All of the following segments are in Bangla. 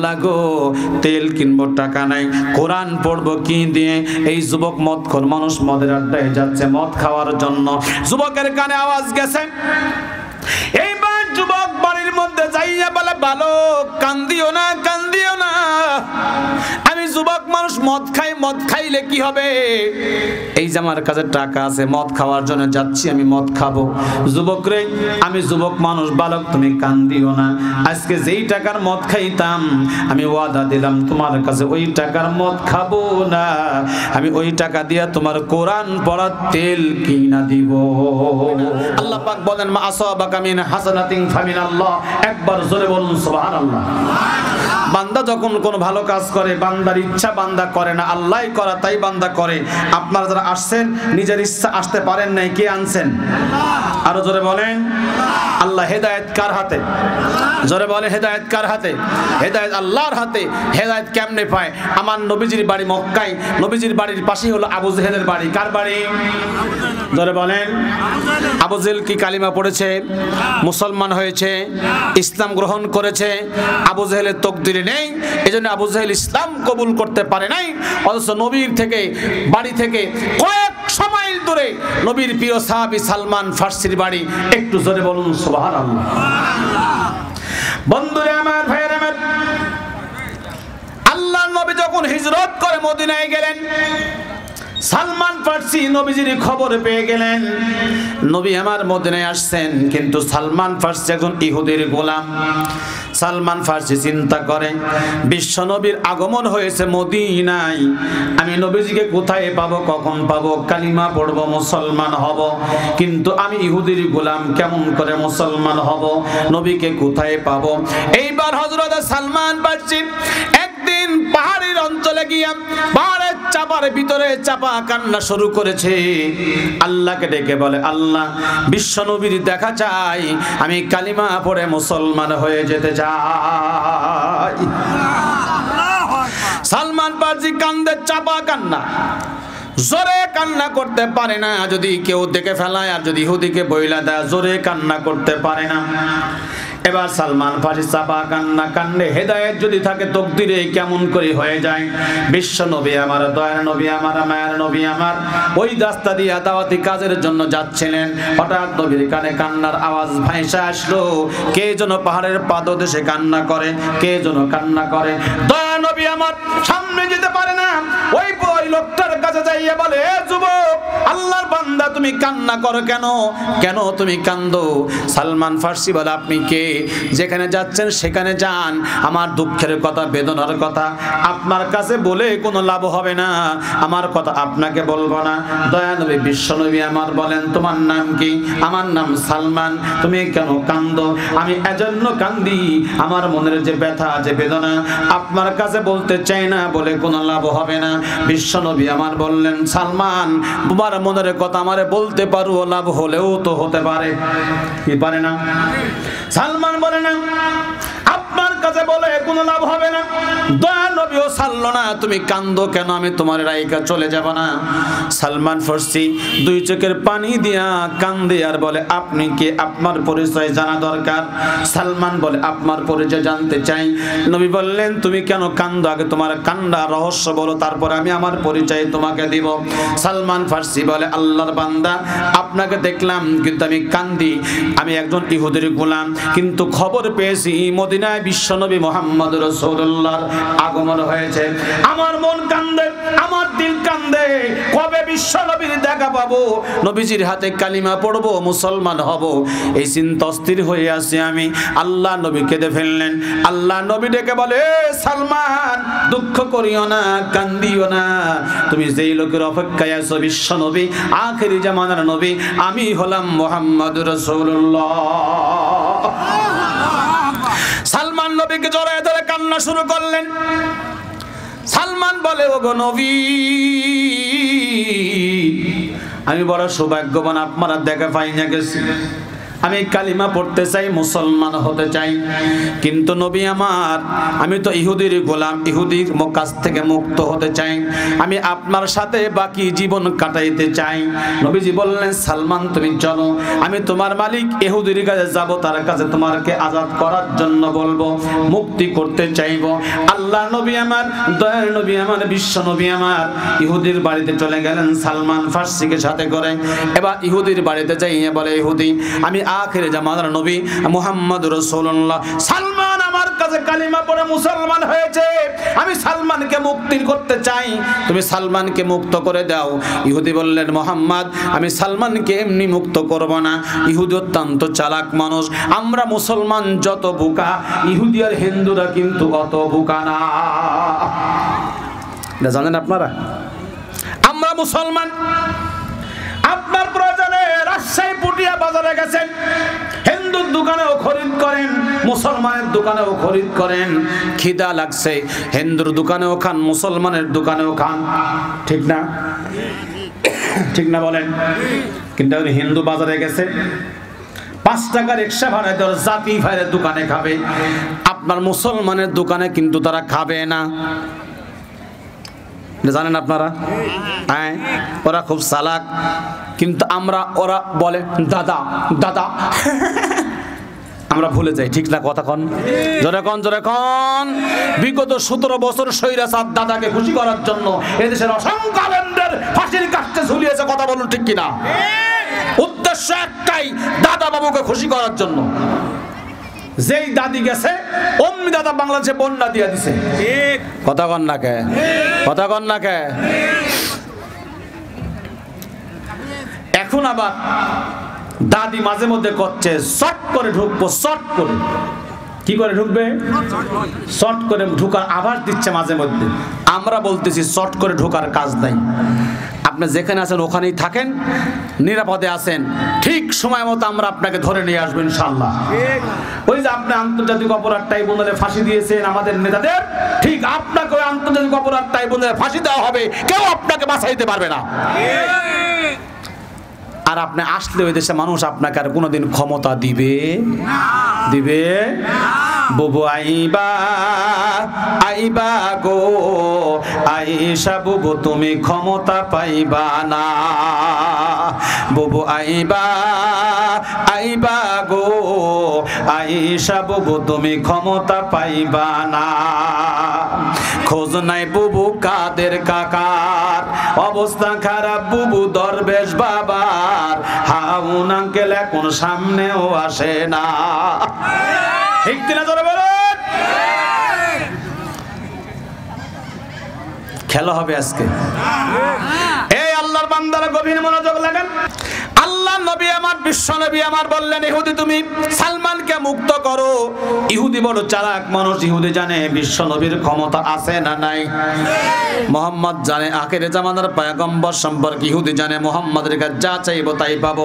লাগো তেল কিনবো টাকা নাই, কোরআন পড়বো কি দিয়ে? এই যুবক মদখোর মানুষ মদের আড্ডায় যাচ্ছে মদ খাওয়ার জন্য। যুবকের কানে আওয়াজ গেছে, এইবার যুবক বাড়ির মধ্যে যাইয়া বলে, বালক কান্দিও না, কান্দিও না, আমি যুবক মানুষ মদ খাই, মদ খাইলে কি হবে? এই যে আমার কাছে টাকা আছে, মদ খাওয়ার জন্য যাচ্ছি, আমি মদ খাবো। যুবক রে, আমি যুবক মানুষ, বালক তুমি কান্দিও না, আজকে যেই টাকার মদ খাইতাম আমি ওয়াদা দিলাম তোমার কাছে ওই টাকার মদ খাবো না, আমি ওই টাকা দিয়া তোমার কোরআন পড়ার তেল কিনা দিব। আল্লাহ পাক বলেন, মা আসাবাকা মিন হাসানাতিন ফামিনাল্লাহ। একবার জোরে বলুন সুবহানাল্লাহ। বান্দা যখন কোন ভালো কাজ করে, বান্দার ইচ্ছা বান্দা করে না, আল্লাহই করা তাই বান্দা করে। আপনারা যারা আসছেন নিজের ইচ্ছা আসতে পারেন নাই, কে আনছেন? আরো জোরে বলেন আল্লাহ। হেদায়েত কার হাতে? জোরে বলে হেদায়েত কার হাতে? হেদায়েত আল্লাহর হাতে। হেদায়েত কেমনে পায়? আমার নবীজির বাড়ি মক্কায়, নবীজির বাড়ির পাশেই হলো আবু জেহেলের বাড়ি। কার বাড়ি? জোরে বলেন। আবু জেহেল কি কালিমা পড়েছে, মুসলমান হয়েছে, ইসলাম গ্রহণ করেছে? আবু জেহেলের তকদিরে নেই, এজন্য আবু জেহেল ইসলাম কবুল করতে পারে নাই। অথচ নবীর থেকে, বাড়ি থেকে কয়েক মাইল দূরে নবীর প্রিয় সাহাবী সালমান ফার্সির বাড়ি। একটু জোরে বলুন সুবহানাল্লাহ। বন্ধুরা আমার, ভাইয়েরা আমার, আল্লাহর নবী যখন হিজরত করে মদিনায় গেলেন, সালমান ফার্সি নবীজির খবর পেয়ে গেলেন নবী আমার মদিনায় আসছেন, কিন্তু সালমান ফার্সি একজন ইহুদির গোলাম। সালমান ফার্সি চিন্তা করে, বিশ্ব নবীর আগমন হয়েছে মদিনায়, আমি নবীজিকে কোথায় পাবো, কখন পাবো? কালিমা পড়বো, মুসলমান হব, কিন্তু আমি ইহুদির গোলাম, কেমন করে মুসলমান হব? নবীকে কোথায় পাবো? এইবার হযরত সালমান ফার্সি একদিন পাহাড়ের অঞ্চলে গিয়া পাহাড়ের চাপার ভিতরে চাপা কান্না শুরু করেছে। আল্লাহকে ডেকে বলে, আল্লাহ, বিশ্ব নবীর দেখা চাই, আমি কালিমা পড়ে মুসলমান হয়ে যেতে চাই। সালমান ফার্সি কান্দে, চাপা কান্না, জোরে কান্না করতে পারে না, যদি কেউ দেখে ফেলায়, আর যদি ইহুদিকে বইলা দেয়, জোরে কান্না করতে পারে না। এবার সালমান ফার্সি চাপা কান্না কান্দে। হেদায়েত যদি থাকে তকদিরে কেমন করে হয়ে যায়। বিশ্ব নবী আমার, দয়ার নবী আমার, মায়ের নবী আমার ওই রাস্তা দিয়ে দাওয়াতি কাজের জন্য যাচ্ছিলেন। হঠাৎ নবীর কানে কান্নার আওয়াজ ভাইসা আসলো। কে যেন পাহাড়ের পাদদেশে কান্না করে, কে যেন কান্না করে। দয়ার নবী আমার সামনে যেতে পারে না, ওই লোকটার কাছে যাইয়া বলে, এ যুবক, আল্লাহর বান্দা, তুমি কান্না করো কেন? কেন তুমি কান্দো? সালমান ফার্সি বলে, আপনি কে? যেখানে যাচ্ছেন সেখানে যান, আমার দুঃখের কথা, বেদনার কথা আপনার কাছে বলে কোনো লাভ হবে না, আমার কথা আপনাকে বলবো না। দয়া নবী, বিশ্ব নবী আমার বলেন, তোমার নাম কি? আমার নাম সালমান। তুমি কেন কান্দো? আমি এজন্য কান্দি, আমার মনের যে ব্যথা, যে বেদনা আপনার কাছে বলতে চাই না, বলে কোনো লাভ হবে না। বিশ্ব নবী আমার বললেন, সালমান, তোমার মনের কথা আমারে বলতে পারো, লাভ হলেও তো হতে পারে। কি পারে না? সালমান বলে, না, আপনার কাছে বলে কোনো লাভ হবে না। দয়া নবীও ছাড়লো না। তুমি কান্দো কেন? আমি তোমার রাইকা চলে যাব না। সালমান ফার্সি দুই চোখের পানি দিয়া কান্দে আর বলে, আপনি কে? আপনার পরিচয় জানা দরকার। সালমান বলে, আপনার পরিচয় জানতে চাই। নবী বললেন, তুমি কেন কান্দো? আগে তোমার কান্না রহস্য বলো, তারপর আমি আমার পরিচয় তোমাকে দিব। সালমান ফার্সি বলে, আল্লাহর বান্দা, আপনাকে দেখলাম কিন্তু আমি কান্দি, আমি একজন ইহুদির গোলাম, কিন্তু খবর পেয়েছি মদিনায় বিশ্বনবী মুহাম্মদ রাসূলুল্লাহর আগমন হয়েছে। আমার মন কান্দে, আমার দিল কান্দে, কবে বিশ্বনবীর দেখা পাবো, নবীজির হাতে কালিমা পড়বো, মুসলমান হব, এই চিন্তা অস্থির হয়ে আছি আমি। আল্লাহ নবী কেঁদে ফেললেন। আল্লাহ নবী ডেকে বলে, সালমান, দুঃখ করিও না, কান্দিও না, তুমি যেই লোকের অপেক্ষায় আছো, বিশ্বনবী, আখেরি জামানার নবী, আমি হলাম মুহাম্মদ রাসূলুল্লাহ। সালমান নবীকে জড়ায় ধরে কান্না শুরু করলেন। সালমান বলে, ওগো নবী, আমি বড় সৌভাগ্যবান, আপনারা দেখা পাই না গেছি। আমি কালিমা পড়তে চাই, মুসলমান হতে চাই, কিন্তু নবী আমার আমি তো ইহুদির গোলাম, ইহুদির কাছ থেকে মুক্ত হতে চাই, আমি আপনার সাথে বাকি জীবন কাটাইতে চাই। নবীজি বললেন সালমান তুমি চলো, আমি তোমার মালিক ইহুদির কাছে যাব, তার কাছে তোমাকে আজাদ করার জন্য বলবো, মুক্তি করতে চাইব। আল্লাহ নবী আমার, দয়ার নবী আমার, বিশ্ব নবী আমার ইহুদির বাড়িতে চলে গেলেন সালমান ফার্সিকে সাথে করে। এবার ইহুদির বাড়িতে যাইয়ে বলে ইহুদি আমি আখিরে জামানার নবী মুহাম্মদ রাসূলুল্লাহ, সালমান আমার কাছে কালিমা পড়ে মুসলমান হয়েছে, আমি সালমানকে মুক্তি করতে চাই, তুমি সালমানকে মুক্ত করে দাও। ইহুদি বললেন মুহাম্মদ আমি সালমানকে এমনি মুক্ত করব না, ইহুদি অত্যন্ত চালাক মানুষ, আমরা মুসলমান যত বোকা ইহুদি আর হিন্দুরা কিন্তু অত বোকা না। এটা জানেন আপনারা? আমরা মুসলমান, আপনার প্রয়োজনে রাজশাহী পুটিয়া বাজারে গেছেন, হিন্দুর দোকানেও খরিদ করেন, মুসলমানের দোকানেও খরিদ করেন, খিদা লাগছে হিন্দুর দোকানেও খান, মুসলমানের দোকানেও খান, ঠিক না? ঠিক না বলেন? কিন্তু হিন্দু বাজারে গেছে 5 টাকা রিক্সা ভাড়া দেওয়ার জাতি ভাইয়ের দোকানে খাবে, আপনার মুসলমানের দোকানে কিন্তু তারা খাবে না। জানেন আপনারা? হ্যাঁ, ওরা খুব চালাক, কিন্তু ওরা বলে দাদা দাদা আমরা ভুলে যাই, ঠিক না? কথা কন জোরে কন, জোরে কন। বিগত 17 বছর স্বৈরাচার দাদাকে খুশি করার জন্য এদেশের অসংখ্য আলেমদের ফাঁসির কাস্টে ঝুলিয়েছে, কথা বলুন ঠিক কিনা? উদ্দেশ্য একটাই, দাদা বাবুকে খুশি করার জন্য। যেই দাদি গেছে অমনি দাদা বাংলাদেশে বন্যা দিয়ে দিছে, কথা কন না কে? কথা কন না কে? এখন আবার দাদি মাঝে মধ্যে করছে শর্ট করে ঢুকবো, শর্ট করে। কি করে ঢুকবে? শর্ট করে ঢুকার আভাস দিচ্ছে মাঝে মধ্যে। আমরা বলতেছি শর্ট করে ঢোকার কাজ নাই, আপনি যেখানে আছেন ওখানেই থাকেন, নিরাপদে আছেন, ঠিক সময় মতো আমরা আপনাকে ধরে নিয়ে আসবো ইনশাআল্লাহ। ওই যে আপনি আন্তর্জাতিক অপরাধ ট্রাইব্যুনালে ফাঁসি দিয়েছেন আমাদের নেতাদের, ঠিক আপনাকে ওই আন্তর্জাতিক অপরাধ ট্রাইব্যুনালে ফাঁসি দেওয়া হবে, কেউ আপনাকে বাঁচাইতে পারবে না। আর আপনি আসলে ওই দেশে মানুষ আপনাকে আর কোনোদিন ক্ষমতা দিবে দিবে? বুবু আইবা আইবা গো আইসা বুবু তুমি ক্ষমতা পাইবা না, বুবু আইবা আইবা গো আইসা বুবু তুমি ক্ষমতা পাইবা না। খোঁজ নাই বুবু কাদের কাকার, অবস্থা খারাপ বুবু দরবেশ বাবার, হাউন আঙ্কেল এখন সামনেও আসে না, ঠিক কিনা জোরে বলেন? খেলা হবে আজকে। এই আল্লাহর বান্দারা গভীর মনোযোগ লাগান। আল্লাহ নবী আমার, বিশ্ব নবী আমার বললেন ইহুদি তুমি সালমানকে মুক্ত করো। ইহুদি বড় চালাক মানুষ, ইহুদি জানে বিশ্ব নবীর ক্ষমতা আছে না নাই। মুহাম্মদ জানে আখিরে জামানার পয়গম্বর সম্পর্কে, ইহুদি জানে মুহাম্মাদের কাছে যা চাইবো তাই পাবো।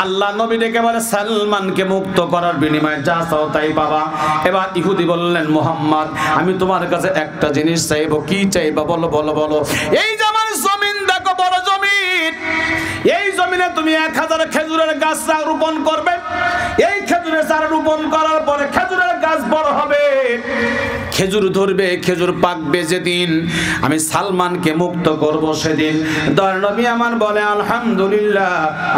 আল্লাহ নবী ডেকে বলে সালমানকে মুক্ত করার বিনিময়ে যা চাও তাই পাবা। এবার ইহুদি বললেন মুহাম্মদ আমি তোমার কাছে একটা জিনিস চাইবো। কি চাইবা বলো বলো বলো। এই যে আমার জমিন দেখো, বড় জমিন, এই জমিনে তুমি 1000 খেজুরের গাছ রোপণ করবে। এই খেজুরের চারা রোপণ করার পরে খেজুরের গাছ বড় হবে, খেজুর ধরবে, খেজুর পাকবে। যেদিন আমি সালমানকে মুক্ত করব সেদিন দয়ার নবী আমার বলে আলহামদুলিল্লাহ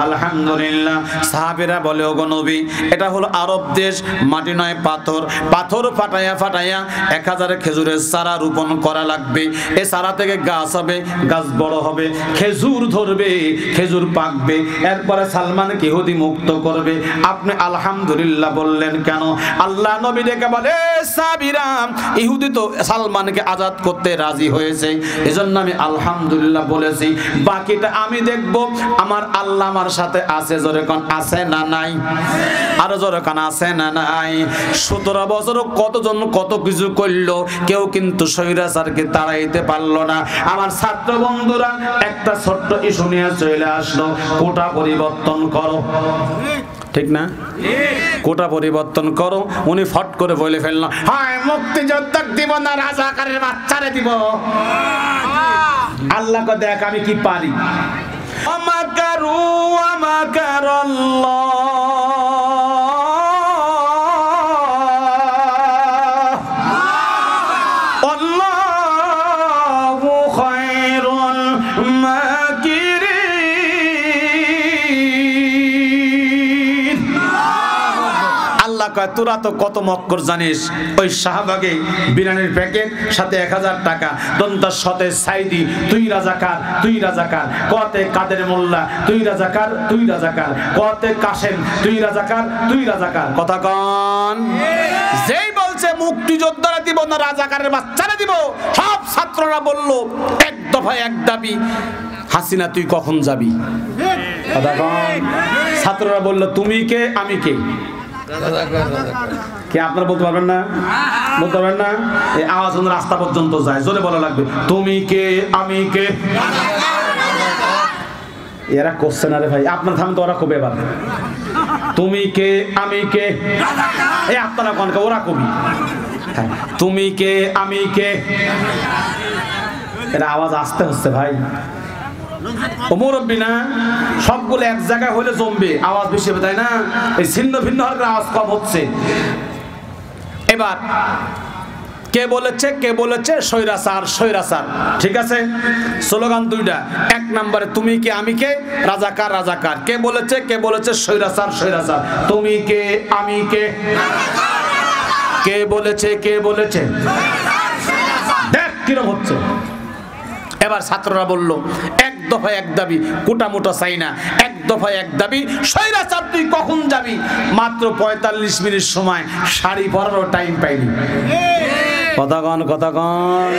আলহামদুলিল্লাহ। সাহাবীরা বলে ওগো নবী এটা হলো আরব দেশ, মাটি নয় পাথর, পাথর ফাটাইয়া ফাটাইয়া 1000 খেজুরের চারা রোপণ করা লাগবে। এই চারা থেকে গাছ হবে, গাছ বড় হবে, খেজুর ধরবে, খেজুর পাকবে, এরপরে সালমানকে ইহুদি মুক্ত করবে। আপনি আলহামদুলিল্লাহ বললেন কেন? আল্লাহ নবী ডেকে বলে সাহাবীরা ইহুদি তো সালমানকে আজাদ করতে রাজি হয়েছে, এজন্য আমি আলহামদুলিল্লাহ বলেছি। বাকিটা আমি দেখব। আমার আল্লাহ আমার সাথে আছে, জোরে কোন আছে না নাই? আরো জোরে কোন আছে না নাই? 17 বছর কতজন কত কিছু করলো, কেউ কিন্তু স্বৈরাচারকে তাড়াইতে পারলো না। আমার ছাত্র বন্ধুরা একটা ছোট্ট ইস্যু নিয়ে চলে আসলো, কোটা পরিবর্তন করো, ঠিক না? কোটা পরিবর্তন করো। উনি ফট করে বলে ফেললো হয় মুক্তিযোদ্ধাকে দিব না রাজাকারের বাচ্চারে দিব। আল্লাহকে দেখ আমি কি পারি। আমাকারু আমাকারাল্লাহ কয় তোরা তো কত মক্কর জানিস, ওই শাহবাগে বিরিয়ানির প্যাকেট সাথে 1000 টাকা, দন্তার সাথে সাইদি তুই রাজাকার তুই রাজাকার, কতে কাদের মোল্লা তুই রাজাকার তুই রাজাকার, কতে কাশেম তুই রাজাকার তুই রাজাকার। কথা কন, যেই বলছে মুক্তিযোদ্ধারা দিব না রাজাকারের বাচ্চারা দিব, সব ছাত্ররা বলল এক দফা এক দাবি, হাসিনা তুই কখন যাবি? কথা কন, ছাত্ররা বলল তুমি কে আমি কে? কে আপনারা বলতে পারবেন না? বলতে পারবেন না? এই আওয়াজ রাস্তা পর্যন্ত যায়, জোরে বলা লাগবে তুমি কে আমি কে। এরা করছে না রে ভাই, আপনার থামেন তো, ওরা কবে এবার তুমি কে আমি কে, এই আপনারা কনকে ওরা কবি তুমি কে আমি কে, এরা আওয়াজ আসতে হচ্ছে ভাই। ও মুরব্বি না, সবগুলো এক জায়গায় হলে জমবে, আওয়াজ বেশি হবে তাই না? এই ছিন্ন ভিন্ন হলে আওয়াজ কম হচ্ছে। এবার কে বলেছে কে বলেছে স্বৈরাচার স্বৈরাচার, ঠিক আছে? স্লোগান দুইটা, এক নম্বরে তুমি কে আমি কে, রাজাকার রাজাকার। কে বলেছে কে বলেছে স্বৈরাচার স্বৈরাচার, তুমি কে আমি কে, কে বলেছে কে বলেছে, দেখ কিরম হচ্ছে। এবার ছাত্ররা বলল এক দফা এক দাবি, কোটা মোটা চাই না, এক দফা এক দাবি, স্বৈরাচার তুই কখন যাবি? মাত্র 45 মিনিট সময়, শাড়ি পরারও টাইম পাইনি। কথাগণ কথাগণ,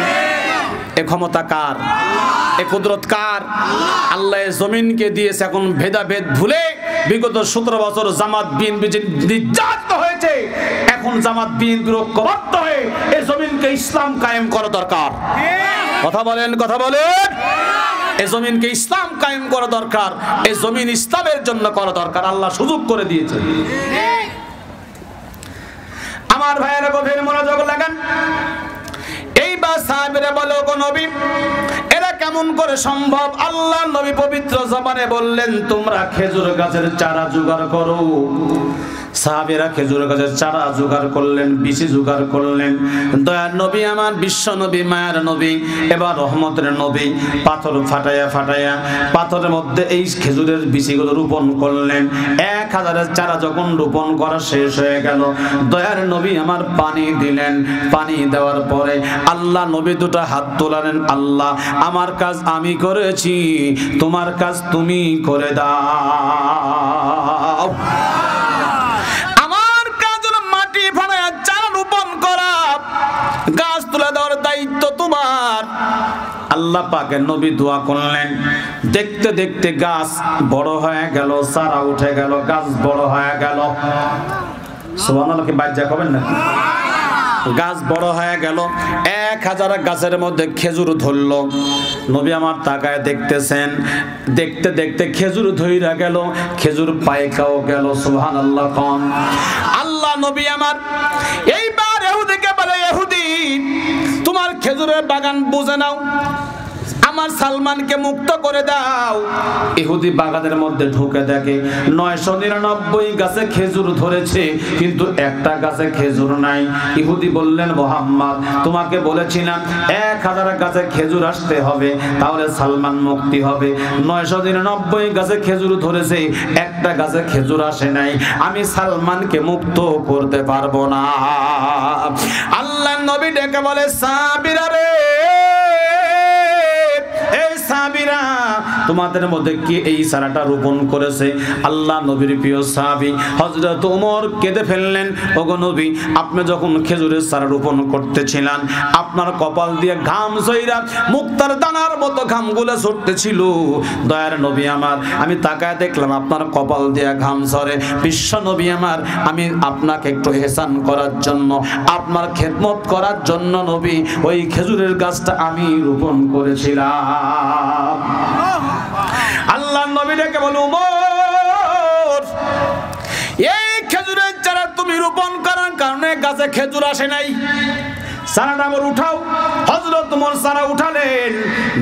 এ ক্ষমতা কার? এ কুদরত কার? আল্লাহ জমিনকে দিয়েছে, এখন ভেদাভেদ ভুলে বিগত 17 বছর জামাত বিএনপি নির্যাতিত হয়েছে, এখন জামাত বিএনপির ঐক্যবদ্ধ হয়ে এই জমিনকে ইসলাম কায়েম করা দরকার। কথা বলেন কথা বলেন, এই জমিনকে ইসলাম কায়েম করা দরকার, এই জমিন ইসলামের জন্য করা দরকার, আল্লাহ সুযোগ করে দিয়েছে। আমার ভাইয়েরা গভীর মনোযোগ লাগান। এইবার সাহাবীরা বলে গো নবী, এরা কেমন করে সম্ভব? আল্লাহ নবী পবিত্র জবানে বললেন তোমরা খেজুর গাছের চারা জোগাড় করো। সাহাবীরা খেজুর গাছের চারা জোগাড় করলেন, বিচি জোগাড় করলেন। দয়ার নবী আমার বিশ্ব নবী মায়ের নবী, এবার রহমতের নবী, পাথর ফাটাইয়া ফাটাইয়া পাথরের মধ্যে এই খেজুরের বিচিগুলো রোপণ করলেন। 1000 চারা যখন রোপণ করা শেষ হয়ে গেল, দয়ার নবী আমার পানি দিলেন। পানি দেওয়ার পরে আল্লাহ নবী দুটো হাত তোলালেন, আল্লাহ আমার কাজ আমি করেছি, তোমার কাজ তুমি করে দাও। আমার কাজ হলো মাটি ফাটাইয়া চারা রোপণ করা, গাছ তুলে দেওয়ার দায়িত্ব তোমার। আল্লাহ পাকের নবী দোয়া করলেন, দেখতে দেখতে গাছ বড় হয়ে গেল, চারা উঠে গেল, গাছ বড় হয়ে গেল। সুবহানাল্লাহ, কি বাজ্জা কবেন না? গাছ বড় হয়ে গেল, 1000 গাছের মধ্যে খেজুর ধরলো। নবী আমার তাকায় দেখতেছেন, দেখতে দেখতে খেজুর ধইরা গেল, খেজুর পাইকাও গেল। সুবহানাল্লাহ কোন আল্লাহ নবী আমার এইবার ইহুদিকে বলে, ইহুদি তোমার খেজুরের বাগান বুঝে নাও, আমার সালমানকে মুক্ত করে দাও। ইহুদি বাগানের মধ্যে ঢুকে দেখে 999 গাছে খেজুর ধরেছে, কিন্তু একটা গাছে খেজুর নাই। ইহুদি বললেন, মুহাম্মদ তোমাকে বলেছিলাম 1000 গাছে খেজুর আসতে হবে, তাহলে সালমান মুক্তি হবে। 999 গাছে খেজুর ধরেছে, একটা গাছে খেজুর আসে নাই, আমি সালমানকে মুক্ত করতে পারবো না। আল্লাহ নবী ডেকে বলে, সাবিরা রে, সাহাবীরা তোমাদের মধ্যে কে এই চারাটা রোপণ করেছে? আল্লাহ নবীর প্রিয় সাহাবী হযরত ওমর কেঁদে ফেললেন, ওগো নবী আপনি যখন খেজুরের চারা রোপণ করতেছিলেন, আপনার কপাল দিয়ে ঘাম ঝইরা মুক্তার দানার মতো ঘামগুলো ঝরতেছিল। দয়ার নবী আমার, আমি তাকায় দেখলাম আপনার কপাল দিয়ে ঘাম ঝরে। বিশ্ব নবী আমার, আমি আপনাকে একটু ইহসান করার জন্য, আপনার খেদমত করার জন্য নবী ওই খেজুরের গাছটা আমি রোপণ করেছিলাম। আল্লাহ নবী ডেকে বলে, ওমর এই খেজুরের চারা তুমি রোপণ করার কারণে গাছে খেজুর আসে নাই, সারাটা আমার উঠাও। হযরত ওমর সারা উঠালেন।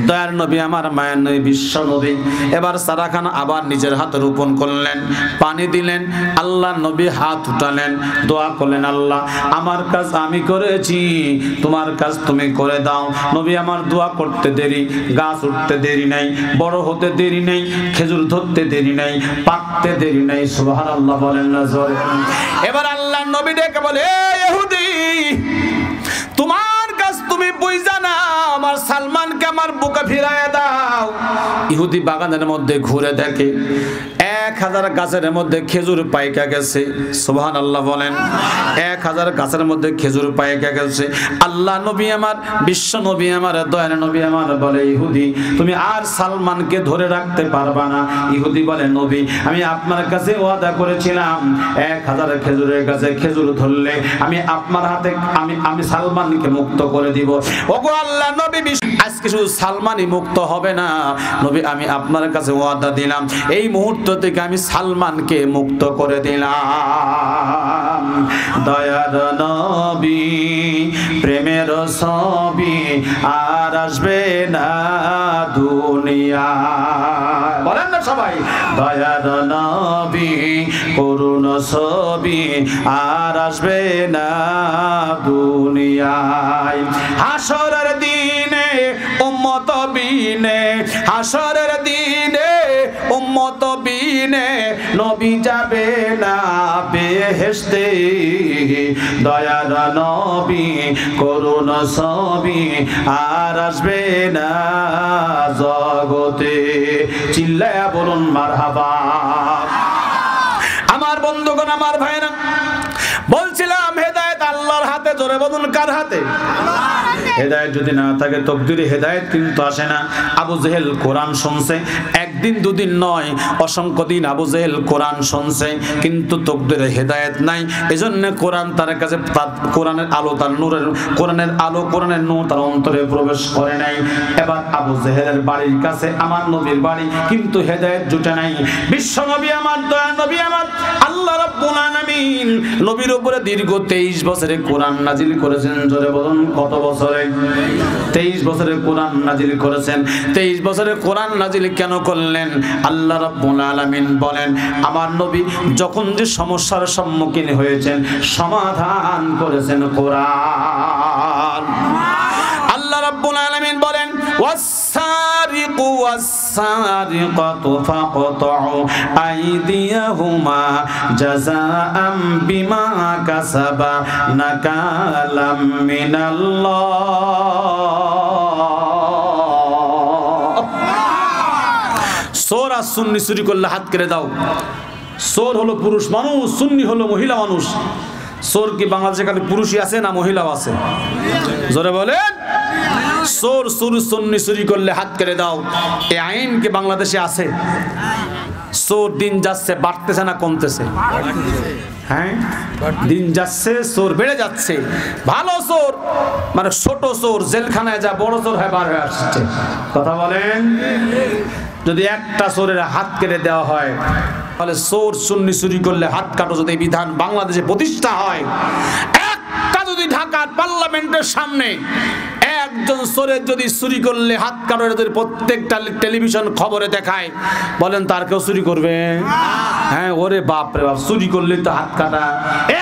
দয়ার নবী আমার মায়ের নবী বিশ্ব নবী এবার সারাখানা আবার নিজের হাতে রোপণ করলেন, পানি দিলেন। আল্লাহ নবী হাত উঠালেন, দোয়া করলেন, আল্লাহ আমার কাজ আমি করেছি, তোমার কাজ তুমি করে দাও। নবী আমার দোয়া করতে দেরি, গাছ উঠতে দেরি নাই, বড় হতে দেরি নেই, খেজুর ধরতে দেরি নাই, পাকতে দেরি নাই। সুবহানাল্লাহ বলেন না জোরে। এবার আল্লাহ নবী ডেকে বলে, এ ইহুদি, তোমার কাজ তুমি বুঝা না, আমার সালমানকে আমার বুকে ফিরাইয়া দাও। ইহুদি বাগানের মধ্যে ঘুরে দেখে 1000 গাছের মধ্যে খেজুর পাইকা গেছে। সুবহানাল্লাহ বলেন। 1000 গাছের মধ্যে খেজুর পাইকা গেছে। আল্লাহ নবী আমার, বিশ্ব নবী আমার, দয়ার নবী আমার বলে, ইহুদি তুমি আর সালমানকে ধরে রাখতে পারবা না। ইহুদি বলে, নবী আমি আপনার কাছে ওয়াদা করেছিলাম 1000 খেজুরের গাছে খেজুর ধরলে আমি আপনার হাতে আমি সালমানকে মুক্ত করে দিব। ওগো আল্লাহ নবী, আজকে শুধু সালমানই মুক্ত হবে না নবী, আমি আপনার কাছে ওয়াদা দিলাম এই মুহূর্ত থেকে আমি সালমানকে মুক্ত করে দিলাম। দয়ার নবী প্রেমের ছবি আর আসবে না দুনিয়ায়, বলেন না সবাই। দয়ার নবী করুণ ছবি আর আসবে না দুনিয়ায়। হাসরের দিনে উম্মত বিনে, হাসরের দিনে উম্মত বিনে নবী যাবে না বেহেশতে। দয়ার নবী করুণ ছবি আর আসবে না জগতে। চিল্লায়া বলুন মারহাবা। আমার বন্ধুগণ, আমার ভাইরা, বলছিলাম হেদায়েত আল্লাহর হাতে। জোরে বলুন কার হাতে? হেদায়েত যদি না থাকে তকদিরে হেদায়েত কিন্তু আসে না। আবু জেহেল কোরআন শুনছে, একদিন দুদিন নয়, অসংখ্য দিন আবু জেহেল কোরআন শুনছে, কিন্তু তকদিরে হেদায়েত নাই। এজন্য কোরআন তার কাছে, কোরআনের আলো, তার নূরের, কোরআনের আলো, কোরআনের নূর তার অন্তরে প্রবেশ করে নাই। এবার আবু জেহেলের বাড়ির কাছে আমার নবীর বাড়ি, কিন্তু হেদায়েত জুটে নাই। বিশ্ব নবী আমার, দয়া নবী আমার, আল্লাহ রাব্বুল আলামিন নবীর উপরে দীর্ঘ 23 বছরে কোরআন নাজিল করেছেন। জোরে বলুন কত বছরে? 23 বছরে কোরআন নাজিল করেছেন। 23 বছরে কোরআন নাজিল কেন করলেন? আল্লাহ রাব্বুল আলামিন বলেন, আমার নবী যখন যে সমস্যার সম্মুখীন হয়েছেন সমাধান করেছেন কোরআন। আল্লাহ রাব্বুল আলামিন বলেন, ওয়াস-সারিকু ওয়াস-সারিকাতু ফাকতাউ আইদিয়াহুমা জাযাআম বিমা কাসাবা নাকালাম মিনাল্লাহ। চোর আর সুন্নি চুরি করলে হাত কেটে দাও। চোর হলো পুরুষ মানুষ, সুন্নি হলো মহিলা মানুষ। চোর কি বাংলাদেশে খালি পুরুষই আছে না মহিলাও আছে? জোরে বলেন। চোর সুন্নি চুরি করলে হাত কেটে দাও, এই আইন কি বাংলাদেশে আছে? চোর দিন যাচ্ছে, বাড়তেছে না কমতেছে? হ্যাঁ, দিন যাচ্ছে, চোর বেড়ে যাচ্ছে। ভালো চোর মানে ছোট চোর জেলখানায় যা, বড় চোর হয় বার হয়ে আসছে। কথা বলেন। যদি একটা চোরের হাত কেটে দেওয়া হয়, তাহলে চোর সুন্নি চুরি করলে হাত কাটো যদি বিধান বাংলাদেশে প্রতিষ্ঠা হয়, একটা যদি ঢাকার পার্লামেন্টের সামনে একজন চোরের যদি চুরি করলে হাত কাটো যদি প্রত্যেকটা টেলিভিশন খবরে দেখায়, বলেন তার কেউ চুরি করবে? হ্যাঁ, ওরে বাপ রে বাপ, চুরি করলে তো হাত কাটা।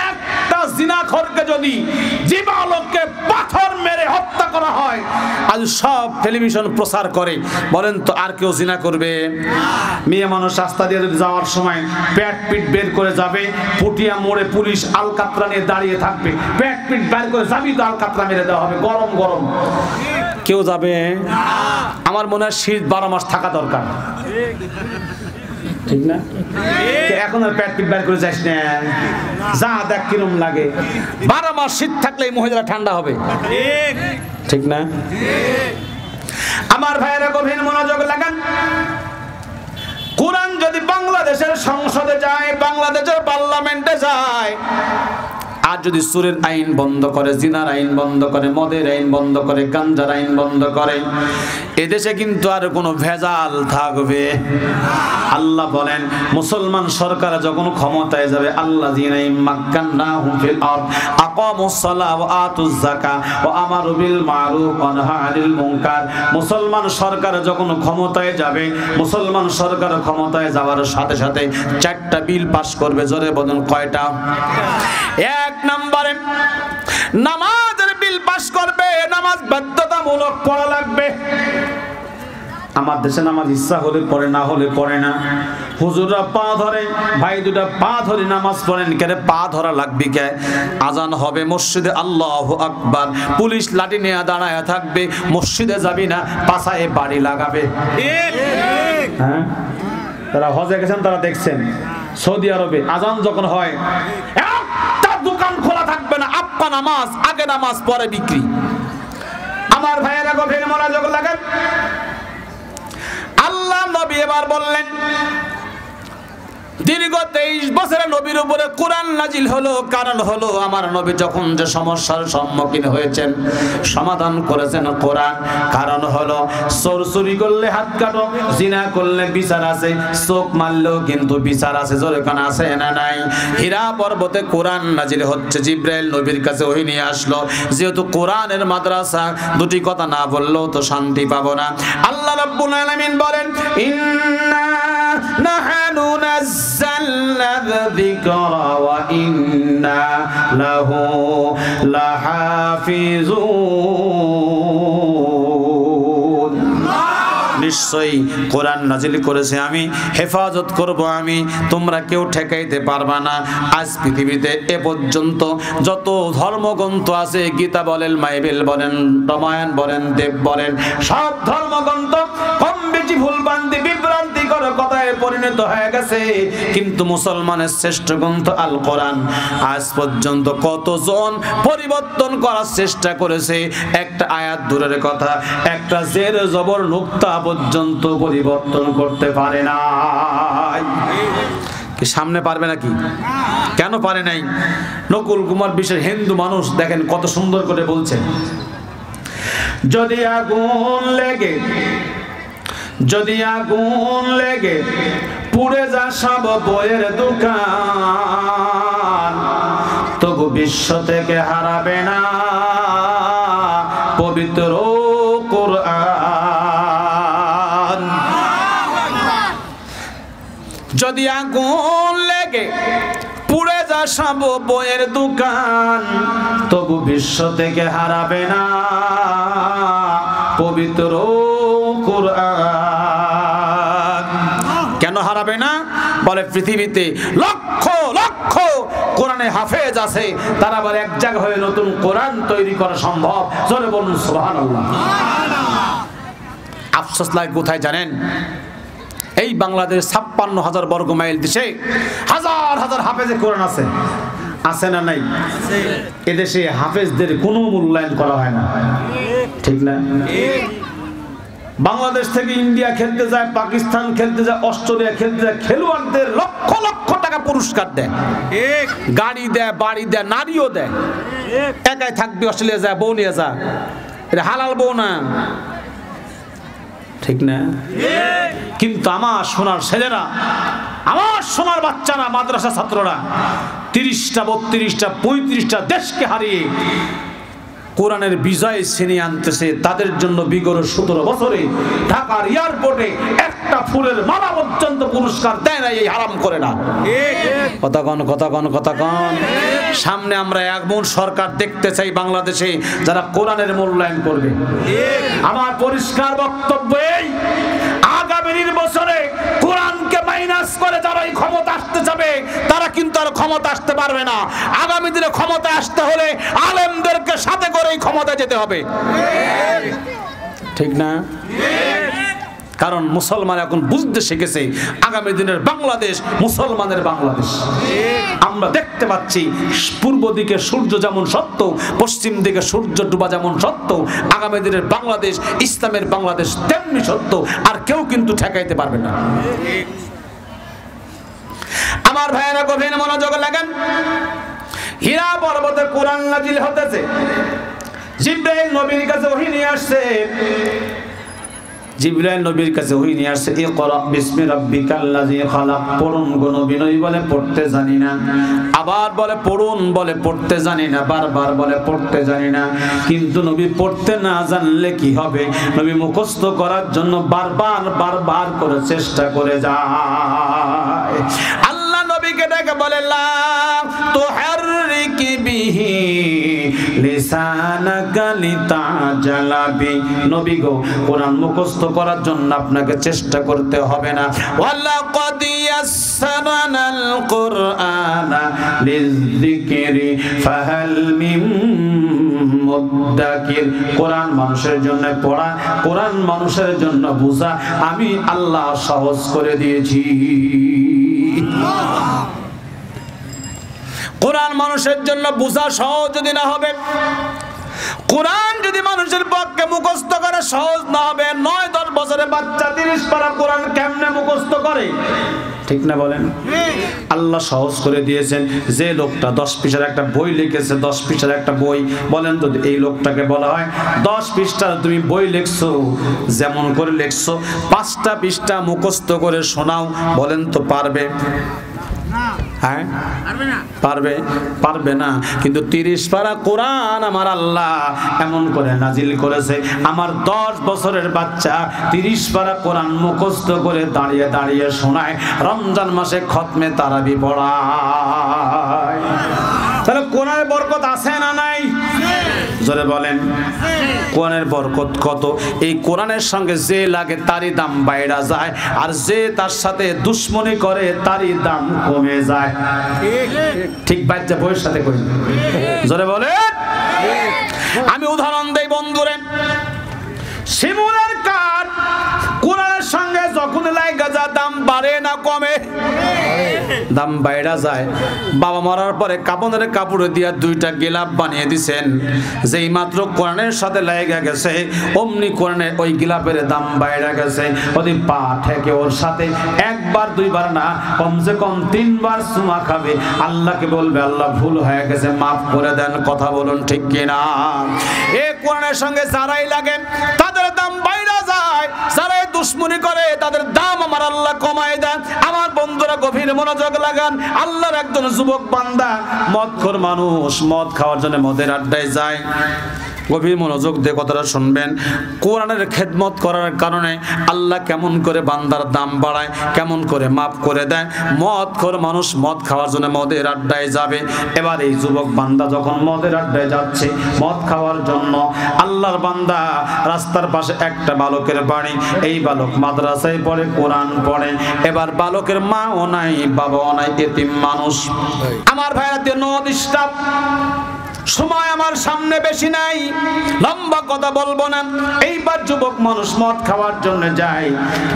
একটা জিনাখোরকে যদি জীবালোককে পাথর মেরে হত্যা করা হয়, আজ সব টেলিভিশন প্রচার করে, বলেন তো আর কেউ জিনা করবে? মেয়ে মানুষ রাস্তা দিয়ে যদি যাওয়ার সময় পেট পিট বের করে যাবে, পুটিয়া মোড়ে পুলিশ আলকাতরা নিয়ে দাঁড়িয়ে থাকবে, পেট পিট বের করে যাবি তো আলকাতরা মেরে দেওয়া হবে, গরম গরম। কেউ যাবে? আমার মনে হয় শীত 12 মাস থাকা দরকার, ঠিক না? এখন আর পেট পিট বের করে যাস না, যা দেখ কিরম লাগে। 12 মাস শীত থাকলে মহিলারা ঠান্ডা হবে, ঠিক না? আমার ভাইয়েরা গভীর মনোযোগ লাগান। কোরআন যদি বাংলাদেশের সংসদে যায়, বাংলাদেশের পার্লামেন্টে যায়, আর যদি সুরের আইন বন্ধ করে, জিনার আইন বন্ধ করে, মদের আইন বন্ধ করে, গাঞ্জার আইন বন্ধ করে, এদেশে কিন্তু আর কোনো ভেজাল থাকবে। আল্লাহ বলেন মুসলমান সরকার যখন ক্ষমতায় যাবে, আল্লাযীনা মাক্কান্নাহুম ফিল আরদ আকামুস সালাহ ওয়া আতুজ যাকাহ ওয়া আমারু বিল মারুফ ওয়া নাহা আনিল মুনকার। মুসলমান সরকার যখন ক্ষমতায় যাবে, মুসলমান সরকার ক্ষমতায় যাওয়ার সাথে সাথে 4টা বিল পাস করবে। জোরে বলেন কয়টা? 1 নম্বরে নামাজের বিল পাস করবে। নামাজ বাধ্যতামূলক পড়া লাগবে। আমার দেশে নামাজ ইচ্ছা হলে পড়ে, না হলে পড়ে না। হুজুররা পা ধরে, ভাই দুটা পা ধরে নামাজ পড়েন কেন? পা ধরা লাগবে কে? আজান হবে মসজিদে, আল্লাহু আকবার, পুলিশ লাঠি নিয়ে দাঁড়ায় থাকবে, মসজিদে যাবি না, পাছায় বাড়ি লাগাবে। হ্যাঁ, তারা হজে গেছেন, তারা দেখছেন সৌদি আরবে আজান যখন হয় একটা দোকান খোলা থাকবে না, আপা নামাজ আগে, নামাজ পরে বিক্রি। আমার ভাইয়েরা গভীর মনোযোগ লাগান। আল্লাহ নবী এবার বললেন, দীর্ঘ 23 বছরের নবীর উপরে কোরআন নাজিল হলো। কারণ হলো আমার নবী যখন যে সমস্যার সম্মুখীন হয়েছেন, সমাধান করেছেন কোরআন। কারণ হলো চুরি করলে হাত কাটো, জিনা করলে বিচার আছে, চোখ মারলেও কিন্তু বিচার আছে। জোরে কান আছে না নাই? হীরা পর্বতে কোরআন নাজিল হচ্ছে, জিবরাইল নবীর কাছে ওহী নিয়ে আসলো। যেহেতু কোরআনের মাদ্রাসা, দুটি কথা না বললেও তো শান্তি পাবো না। আল্লাহ রাব্বুল আলামিন বলেন, ইন্না নাহনু নাযালনা যিকরা ওয়া ইন্না লাহু লাহাফিজুন। নিশ্চয়ই কোরআন নাজিল করেছে আমি, হেফাজত করব আমি, তোমরা কেউ ঠেকাইতে পারবা না। আজ পৃথিবীতে এ পর্যন্ত যত ধর্মগ্রন্থ আছে, গীতা বলেন, বাইবেল বলেন, রামায়ণ বলেন, দেব বলেন, সব ধর্মগ্রন্থ কম বেশি ভুলভ্রান্তি বিভ্রান্তিকর কথায় পরিণত হয়ে গেছে। কিন্তু মুসলমানের শ্রেষ্ঠ গ্রন্থ আল কোরআন আজ পর্যন্ত কতজন পরিবর্তন করার চেষ্টা করেছে? একটা আয়াত দূরের কথা, একটা জের জবর নুক্তা পর্যন্ত পরিবর্তন করতে পারে না। কি সামনে পারবে নাকি? কেন পারে নাই? নকুল কুমার বিশেষ হিন্দু মানুষ, দেখেন কত সুন্দর করে বলছে, যদি আগুন লেগে পুড়ে যা সব বইয়ের দোকান, তবু বিশ্ব থেকে হারাবে না পবিত্র কোরআন। যদি আগুন লেগে পুড়ে যা সব বইয়ের দোকান, তবু বিশ্ব থেকে হারাবে না পবিত্র কোরআন। কেন হারাবে না? বলে পৃথিবীতে লক্ষ লক্ষ কোরআনে হাফেজ আছে, তারা আবার এক জায়গা হয়ে নতুন কোরআন তৈরি করা সম্ভব। জোরে বলুন সুবহানাল্লাহ। আফসোস লাগে কোথায় জানেন? এই বাংলাদেশ 56,000 বর্গ মাইল দেশে হাজার হাজার হাফেজে কোরআন আছে, আছে না নাই? এদেশে হাফেজদের কোনো মূল্যায়ন করা হয় না, ঠিক না? বাংলাদেশ থেকে ইন্ডিয়া খেলতে যায়, পাকিস্তান খেলতে যায়, অস্ট্রেলিয়া খেলতে যায়, খেলোয়াড়দের লক্ষ লক্ষ টাকা পুরস্কার দেয়, গাড়ি দেয়, বাড়ি দেয়, নারীও দেয়। একাই থাকবি, অস্ট্রেলিয়া যায়, বউ নিয়ে যা, এটা হালাল বউ না, ঠিক না? কিন্তু আমার সোনার ছেলেরা, আমার সোনার বাচ্চারা, মাদ্রাসা ছাত্ররা 30টা 32টা 35টা দেশকে হারিয়ে কোরআনের বিজয় ছিনিয়ে আনতেছে। তাদের জন্য বিগত 17 বছরে ঢাকার এয়ারপোর্টে একটা ফুলের মালা পর্যন্ত পুরস্কার দেয় না এই হারাম করে না। কথাগণ সামনে আমরা এমন সরকার দেখতে চাই বাংলাদেশে যারা কোরআনের মূল্যায়ন করবে। আমার পরিষ্কার বক্তব্য এই, আগামী নির্বাচনে কোরআনকে মাইনাস করে যারা এই ক্ষমতা আসতে যাবে, তারা কিন্তু আর ক্ষমতা আসতে পারবে না। আগামী দিনে ক্ষমতা আসতে হলে আলেমদেরকে সাথে করে এই ক্ষমতা যেতে হবে, ঠিক না? কারণ মুসলমান এখন বুঝতে শিখেছে আগামী দিনের বাংলাদেশ মুসলমানের বাংলাদেশ। আমরা দেখতে পাচ্ছি পূর্ব দিকে সূর্য যেমন সত্য, পশ্চিম দিকে সূর্য ডুবা যেমন সত্য, আগামী দিনের বাংলাদেশ ইসলামের বাংলাদেশ তেমনি সত্য। আর কেউ কিন্তু ঠেকাইতে পারবে না। আমার ভাইয়েরা গভীর মনোযোগ লাগান। হীরা পর্বতে কোরআন নাজিল হতেছে, জিবরাইল নবীর কাছে ওহী নিয়ে আসছে। জিবরাইল নবীর কাছে ওহী নিয়ে আসছে, ইকরা বিসমি রাব্বিকাল্লাযী খালাক, পড়ুন গো নবী। নবী বলে পড়তে জানি না। আবার বলে পড়ুন, বলে পড়তে জানি না। বারবার বলে পড়তে জানি না। কিন্তু নবী পড়তে না জানলে কি হবে? নবী মুখস্থ করার জন্য বারবার করে চেষ্টা করে যায়। আল্লাহ নবীকে ডেকে বলে, লা তুহাররিক বিহি লিসানাকা লিতাজালা বি। নবী গো, কোরআন মুখস্থ করার জন্য আপনাকে চেষ্টা করতে হবে না। ওয়ালাকাদ ইয়াসসারনাল কুরআনা লিযিকরি ফাহাল মিন মুদ্দাকির। কোরআন মানুষের জন্য পড়া, কোরআন মানুষের জন্য বোঝা আমি আল্লাহ সহজ করে দিয়েছি। কোরআন মানুষের জন্য বোঝা সহজ যদি না হবে, কোরআন যদি মানুষের পক্ষে মুখস্থ করা সহজ না হবে, 9-10 বছরের বাচ্চা 30 পারা কোরআন কেমনে মুখস্থ করে? ঠিক না বলেন? আল্লাহ সহজ করে দিয়েছেন। যে লোকটা 10 পৃষ্ঠার একটা বই লিখেছে, 10 পৃষ্ঠার একটা বই, বলেন তো এই লোকটাকে বলা হয় 10 পৃষ্ঠার তুমি বই লিখছো, যেমন করে লিখছো 5টা পৃষ্ঠা মুখস্থ করে শোনাও, বলেন তো পারবে? হ্যাঁ, পারবে না। কিন্তু 30 পারা কোরআন আমার আল্লাহ এমন করে নাজিল করেছে, আমার 10 বছরের বাচ্চা 30 পারা কোরআন মুখস্থ করে দাঁড়িয়ে দাঁড়িয়ে শোনায়, রমজান মাসে খতমে তারাবি পড়ায়। তাহলে কোরআনের বরকত আছে না নাই? জোরে বলেন। কোরআনের বরকত কত! এই কোরআনের সঙ্গে যে লাগে তারই দাম বাইরা যায়, আর যে তার সাথে দুশ্মনী করে তারই দাম কমে যায়। ঠিক বাচ্চা বইয়ের সাথে করি। জোরে বলেন। আমি উদাহরণ দেই বন্ধুরে, শিমুলের কাঠ কোরআনের সঙ্গে যখন লাগা যায় দাম বাড়ে না কমে? দাম বাইরা যায়। বাবা মরার পরে কাপড়ের কাপড় দিয়া 2টা গিলাপ বানিয়ে দিছেন, যেই মাত্র কোরআনের সাথে লাগা গেছে অমনি কোরআনের ওই গিলাপের দাম বাইরা গেছে। ওই পা থেকে ওর সাথে 1বার 2বার না, কমসে কম 3বার চুমা খাবে, আল্লাহকে বলবে আল্লাহ ভুল হয়ে গেছে মাফ করে দেন। কথা বলুন ঠিক কিনা? এই কোরআনের সঙ্গে যারাই লাগে তাদের দাম বাইরা যায়, যারাই দুশ্মনী করে তাদের দাম আমার আল্লাহ কমায় দেন। আমার বন্ধুরা গভীর মনোযোগ লাগান। আল্লাহর একজন যুবক বান্দা মদখোর মানুষ, মদ খাওয়ার জন্য মদের আড্ডায় যায়। গভীর মনোযোগ দিয়ে কথাটা শুনবেন। কোরআনের খেদমত করার কারণে আল্লাহ কেমন করে বান্দার দাম বাড়ায়, কেমন করে মাফ করে দেয়। মদখোর মানুষ মদ খাওয়ার জন্য মদের আড্ডায় যাবে। এবার এই যুবক বান্দা যখন মদের আড্ডায় যাচ্ছে মদ খাওয়ার জন্য, আল্লাহর বান্দা রাস্তার পাশে একটা বালকের বাড়ি, এই বালক মাদ্রাসায় পড়ে, কোরআন পড়ে। এবার বালকের মাও নাই, বাবাও নাই, এতিম মানুষ। আমার ভাইরা নো ডিস্টার্ব, সময় আমার সামনে বেশি নাই, লম্বা কথা বলবো না। এইবার যুবক মানুষ মদ খাওয়ার জন্য যায়।